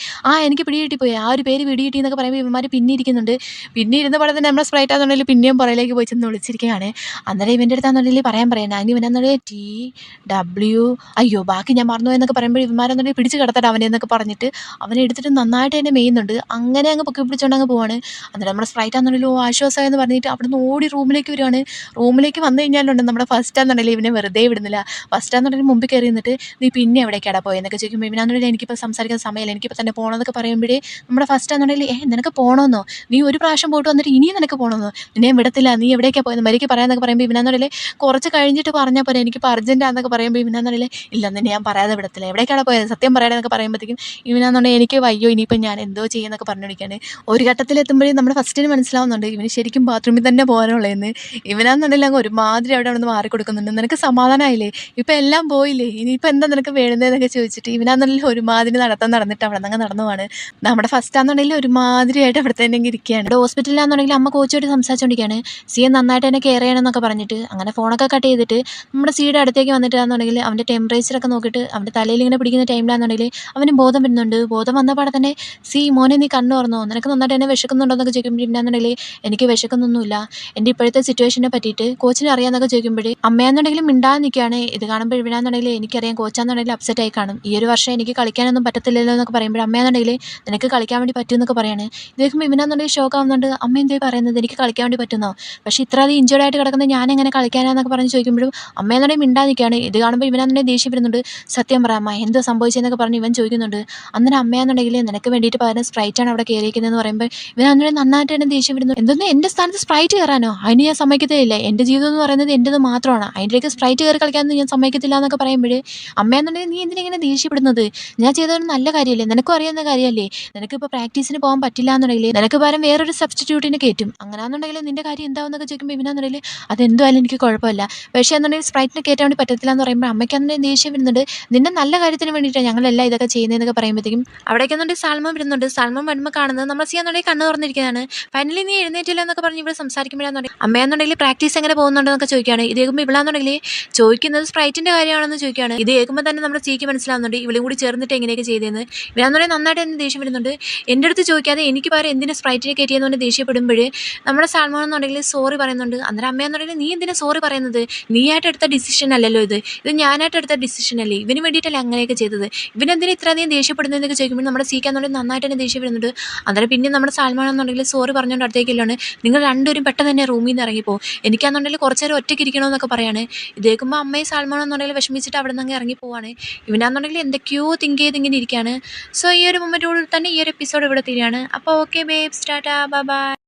എനിക്ക് പിടികിട്ടിപ്പോയി, ആ ഒരു പേര് പിടികിട്ടി എന്നൊക്കെ പറയുമ്പോൾ ഇവന്മാർ പിന്നെ ഇരിക്കുന്നുണ്ട്. പിന്നെ ഇരുന്ന പോലെ തന്നെ നമ്മുടെ സ്പ്രൈറ്റാണെന്നുണ്ടെങ്കിൽ പിന്നെയും പുറയിലേക്ക് പോയി ചെന്ന് വിളിച്ചിരിക്കുകയാണ്. അന്നേരം ഇവൻ്റെ അടുത്താണെന്നുണ്ടെങ്കിൽ പറയാൻ അതിന് ഇവനാണെന്നുണ്ടെങ്കിൽ TW അയ്യോ ബാക്കി ഞാൻ മറന്നു എന്നൊക്കെ പറയുമ്പോൾ ഇവന്മാരെന്നുണ്ടെങ്കിൽ പിടിച്ച് കിടത്തട്ടെ അവനെ എന്നൊക്കെ പറഞ്ഞിട്ട് അവനെ എടുത്തിട്ട് നന്നായിട്ട് തന്നെ മെയ്യുന്നുണ്ട്. അങ്ങനെ അങ്ങ് പൊക്കി പിടിച്ചുകൊണ്ട് അങ്ങ് പോവാണ്. അന്നേരം നമ്മുടെ സ്പ്രൈറ്റാണെന്നുണ്ടെങ്കിൽ ആശ്വാസമായെന്ന് പറഞ്ഞിട്ട് അവിടെ നിന്ന് ഓടി റൂമിലേക്ക് വരുവാണ്. റൂമിലേക്ക് വന്നു കഴിഞ്ഞാലുണ്ട് നമ്മുടെ ഫസ്റ്റാണെന്നുണ്ടെങ്കിൽ ഇവനെ വെറുതെ വിടുന്നില്ല. ഫസ്റ്റാണെന്നുണ്ടെങ്കിൽ മുമ്പിൽ കയറി നിന്നിട്ട് നീ പിന്നെ എവിടേക്കാടാ പോയെന്നൊക്കെ ചോദിക്കുമ്പോൾ ഇവനാണെന്നുണ്ടെങ്കിൽ എനിക്കിപ്പോൾ സംസാരിക്കാൻ സമയമില്ല, എനിക്കിപ്പോൾ തന്നെ പോകണമെന്നൊക്കെ പറയുമ്പോഴേ നമ്മുടെ ഫസ്റ്റാണെന്നുണ്ടെങ്കിൽ നിനക്ക് പോകണമെന്നോ, നീ ഒരു പ്രാവശ്യം പോയിട്ട് വന്നിട്ട് ഇനിയും നിനക്ക് പോകണമെന്നോ, നിന്നെ വിടത്തില്ല, നീ എവിടേക്കാണ് പോയത് മരിക്ക് പറയാമെന്നൊക്കെ പറയുമ്പോൾ ഇവനാണെന്നുണ്ടെങ്കിൽ കുറച്ച് കഴിഞ്ഞിട്ട് പറഞ്ഞാൽ പോലെ എനിക്കിപ്പോൾ അർജൻറ്റാന്നൊക്കെ പറയുമ്പോൾ ഇവനാണെന്നുണ്ടെങ്കിൽ ഇല്ല നിന്നെ ഞാൻ പറയാതെ വിടത്തില്ല, എവിടേക്കാണ് പോയത് സത്യം പറയാതെന്നൊക്കെ പറയുമ്പോഴത്തേക്കും ഇവനാണെന്നുണ്ടെങ്കിൽ എനിക്ക് വയ്യോ ഇനിയിപ്പോൾ ഞാൻ എന്തോ ചെയ്യുന്നൊക്കെ പറഞ്ഞുകൊണ്ടിരിക്കുകയാണ്. ഒരു ഘട്ടത്തിലെത്തുമ്പോഴേ നമ്മുടെ ഫസ്റ്റിന് മനസ്സിലാവുന്നുണ്ട് ഇവന് ശരിക്കും ബാത്റൂമിൽ തന്നെ പോകാനുള്ളതെന്ന്. ഇവനാണെന്നുണ്ടെങ്കിൽ അങ്ങ് ഒരുമാതിരി അവിടെ നിന്ന് മാറിക്കൊടുക്കുന്നുണ്ട്. നിനക്ക് സമാധാനമായില്ലേ, ഇപ്പം എല്ലാം പോയില്ലേ, ഇനിയിപ്പോൾ എന്താ നിനക്ക് വേണ്ടുന്നതെന്നൊക്കെ ചോദിച്ചിട്ട് ഇവനാണെന്നുണ്ടെങ്കിൽ ഒരുമാതിരി നടന്നിട്ട് അവിടെ നിന്ന് നടന്നു പോവാണ്. നമ്മുടെ ഫസ്റ്റാണെന്നുണ്ടെങ്കിൽ ഒരുമാതിരിയായിട്ട് അവിടെ തന്നെ ഇരിക്കുകയാണ്. ഇവിടെ ഹോസ്പിറ്റലിലാണെന്നുണ്ടെങ്കിൽ അമ്മ കോച്ചുമായിട്ട് സംസാരിച്ചുകൊണ്ടിരിക്കുകയാണ്. സിയെ നന്നായിട്ട് തന്നെ കെയർ ചെയ്യണമെന്നൊക്കെ പറഞ്ഞിട്ട്. അങ്ങനെ ഫോണൊക്കെ കട്ട് ചെയ്തിട്ട് നമ്മുടെ സിയുടെ അടുത്തേക്ക് വന്നിട്ടാണെന്നുണ്ടെങ്കിൽ അവൻ്റെ ടെമ്പറേച്ചറൊക്കെ നോക്കിയിട്ട് അവൻ്റെ തലയിൽ ഇങ്ങനെ പിടിക്കുന്ന ടൈമിലാണെന്നുണ്ടെങ്കിൽ അവന് ബോധം വരുന്നുണ്ട്. ബോധം വന്നപാടെ തന്നെ സി മോനെ നീ കണ്ണു തുറന്നോ, നിനക്ക് നന്നായിട്ട് തന്നെ വിശക്കുന്നുണ്ടോ എന്നൊക്കെ ചോദിക്കുമ്പോൾ ഇന്നാണെന്നുണ്ടെങ്കിൽ എനിക്ക് വിശക്കുന്നൊന്നുമില്ല, എൻ്റെ ഇപ്പോഴത്തെ സിറ്റുവേഷനെ പറ്റിയിട്ട് കോച്ചിന് അറിയാമെന്നൊക്കെ ചോദിക്കുമ്പോഴേ അമ്മയാണെന്നുണ്ടെങ്കിൽ മിണ്ടാതെ നിൽക്കുകയാണ്. ഇത് കാണുമ്പോൾ ഇവനാണെന്നുണ്ടെങ്കിൽ എനിക്കറിയാം കോച്ചാണെന്നുണ്ടെങ്കിൽ അപ്സെറ്റ് ആയി കാണും, ഈ ഒരു വർഷം എനിക്ക് കളിക്കാനൊന്നും പറ്റത്തില്ലല്ലോ എന്നൊക്കെ പറയുമ്പോൾ അമ്മയാണെന്നുണ്ടെങ്കിൽ നിനക്ക് കളിക്കാൻ വേണ്ടി പറ്റുമെന്നൊക്കെ പറയാണ്. ഇദ്ദേഹം ഇവനാണെന്നുണ്ടെങ്കിൽ ഷോക്ക് ആവുന്നുണ്ട്. അമ്മ എന്തേ പറയുന്നത്, എനിക്ക് കളിക്കാൻ വേണ്ടി പറ്റുന്നോ, പക്ഷേ ഇത്ര അധികം ഇഞ്ചേർഡ് സുഖമായിട്ട് കിടക്കുന്നത് ഞാനെങ്ങനെ കളിക്കാനാന്നൊക്കെ പറഞ്ഞ് ചോദിക്കുമ്പോഴും അമ്മയെന്നുണ്ടെങ്കിൽ മിണ്ടാതിരിക്കുകയാണ്. ഇത് കാണുമ്പോൾ ഇവനാണെന്നുണ്ടെങ്കിൽ ദേഷ്യം വരുന്നുണ്ട്. സത്യം പറ അമ്മ എന്തോ സംഭവിച്ചതെന്നൊക്കെ പറഞ്ഞ് ഇവൻ ചോദിക്കുന്നുണ്ട്. അന്നേരം അമ്മയാണെന്നുണ്ടെങ്കിൽ നിനക്ക് വേണ്ടിയിട്ട് പകരം സ്പ്രൈറ്റാണ് അവിടെ കയറിയിരിക്കുന്നതെന്ന് പറയുമ്പോൾ ഇവനാണെന്നുണ്ടെങ്കിൽ നന്നായിട്ട് തന്നെ ദേഷ്യം വരുന്നു. എന്തൊന്നും എൻ്റെ സ്ഥാനത്ത് സ്പ്രൈറ്റ് കയറാനോ, അതിന് ഞാൻ സമ്മതിക്കത്തേ ഇല്ല. എൻ്റെ ജീവിതം എന്ന് പറയുന്നത് എൻ്റെത് മാത്രമാണ്, അതിൻ്റെയൊക്കെ സ്പ്രൈറ്റ് കയറി കളിക്കാനൊന്നും ഞാൻ സമ്മതിക്കത്തില്ല എന്നൊക്കെ പറയുമ്പോൾ അമ്മയെന്നുണ്ടെങ്കിൽ നീ എന്തിനിങ്ങനെ ദേഷ്യപ്പെടുന്നത്, ഞാൻ ചെയ്തൊരു നല്ല കാര്യമല്ലേ, നിനക്കും അറിയാവുന്ന കാര്യമല്ലേ, നിനക്കിപ്പോൾ പ്രാക്ടീസിന് പോകാൻ പറ്റില്ല എന്നുണ്ടെങ്കിൽ നിനക്ക് പകരം വേറൊരു സബ്സ്റ്റിറ്റ്യൂട്ടിനെ കയറ്റും, അങ്ങനെയാണെന്നുണ്ടെങ്കിൽ നിൻ്റെ കാര്യം എന്താവുന്നൊക്കെ ചോദിക്കുമ്പോൾ ഇവനാണെന്നുണ്ടെങ്കിൽ അതെന്തുമായാലും എനിക്ക് കുഴപ്പമില്ല, പക്ഷേ എന്നുണ്ടെങ്കിൽ സ്പ്രൈറ്റിനെ കയറ്റാൻ വേണ്ടി പറ്റത്തില്ല എന്ന് പറയുമ്പോൾ അമ്മയ്ക്കാണെന്നുണ്ടെങ്കിൽ ദേഷ്യം വരുന്നുണ്ട്. നിന്റെ നല്ല കാര്യത്തിന് വേണ്ടിയിട്ടാണ് ഞങ്ങളെല്ലാം ഇതൊക്കെ ചെയ്യുന്നതെന്നൊക്കെ പറയുമ്പോഴത്തേക്കും അവിടേക്കെന്നുണ്ടെങ്കിൽ സാൽമൺ വരുന്നുണ്ട്. സാൽമൺ വരുമ്പോൾ കാണുന്നത് നമ്മൾ ചെയ്യാന്നുണ്ടെങ്കിൽ കണ്ണ് തുറന്നിരിക്കുന്നതാണ്. ഫൈനലി നീ എഴുന്നേറ്റില്ല എന്നൊക്കെ പറഞ്ഞ് ഇവിടെ സംസാരിക്കുമ്പോഴാണെന്നുണ്ടെങ്കിൽ അമ്മയാണെന്നുണ്ടെങ്കിൽ പ്രാക്ടീസ് എങ്ങനെ പോകുന്നുണ്ടെന്നൊക്കെ ചോദിക്കുകയാണ്. ഇത് കേൾക്കുമ്പോൾ ഇവളാണെന്നുണ്ടെങ്കിൽ ചോദിക്കുന്നത് സ്പ്രൈറ്റിൻ്റെ കാര്യമാണെന്ന് ചോദിക്കുകയാണ്. ഇത് കേൾക്കുമ്പോൾ തന്നെ നമ്മുടെ ചീക്ക് മനസ്സിലാവുന്നുണ്ട് ഇവളും കൂടി ചേർന്നിട്ട് എങ്ങനെയൊക്കെ ചെയ്തതെന്ന്. ഇവരാണെന്നുണ്ടെങ്കിൽ നന്നായിട്ട് തന്നെ ദേഷ്യം വരുന്നുണ്ട്. എൻ്റെ അടുത്ത് ചോദിക്കാതെ എനിക്ക് പകരം എന്തിനാ സ്പ്രൈറ്റിനെ കയറ്റിയെന്ന് പറഞ്ഞ് ദേഷ്യപ്പെടുമ്പോൾ നമ്മുടെ സാൽമൺ എന്നുണ്ടെങ്കിൽ സോറി പറയുന്നുണ്ട്. അന്നേരം അമ്മയെന്നുണ്ടെങ്കിൽ നീ എന്തിനാ സോറി പറയുന്നത്, നീയായിട്ട് എടുത്ത ഡിസിഷൻ അല്ലല്ലോ ഇത് ഞാനായിട്ട് എടുത്ത ഡിസിഷൻ അല്ലേ, ഇവന് വേണ്ടിയിട്ടല്ലേ അങ്ങനെയൊക്കെ ചെയ്തത്, ഇവനെന്തിനാ ഇത്രയധികം ദേഷ്യപ്പെടുന്നതെന്നൊക്കെ ചോദിക്കുമ്പോൾ നമ്മുടെ സീക്കാന്നുണ്ടെങ്കിൽ നന്നായിട്ട് തന്നെ ദേഷ്യം വരുന്നുണ്ട്. അന്നേരം പിന്നെ നമ്മുടെ സാൽമൺ എന്നുണ്ടെങ്കിൽ സോറി പറഞ്ഞുകൊണ്ട് അടുത്തേക്കില്ലാണ് നിങ്ങൾ രണ്ടുപേരും പെട്ടെന്ന് തന്നെ റൂമിൽ നിന്ന് ഇറങ്ങിപ്പോ, എനിക്കാണെന്നുണ്ടെങ്കിൽ കുറച്ച് നേരം ഒറ്റയ്ക്ക് ഇരിക്കണമെന്നൊക്കെ പറയാണ്. ഇത് കേൾക്കുമ്പോൾ അമ്മയും സാൽമൺ എന്നുണ്ടെങ്കിൽ വിഷമിച്ചിട്ട് അവിടെ നിന്ന് ഇറങ്ങി പോവാണ്. ഇവനാണെന്നുണ്ടെങ്കിൽ എന്തൊക്കെയോ തിങ്ക് ചെയ്ത് ഇങ്ങനെ ഇരിക്കുകയാണ്. സോ ഈ ഒരു മൊമെൻറ്റോട് തന്നെ ഈ ഒരു എപ്പിസോഡ് ഇവിടെ തീരുകയാണ്. അപ്പോൾ okay babes, Tata, bye bye.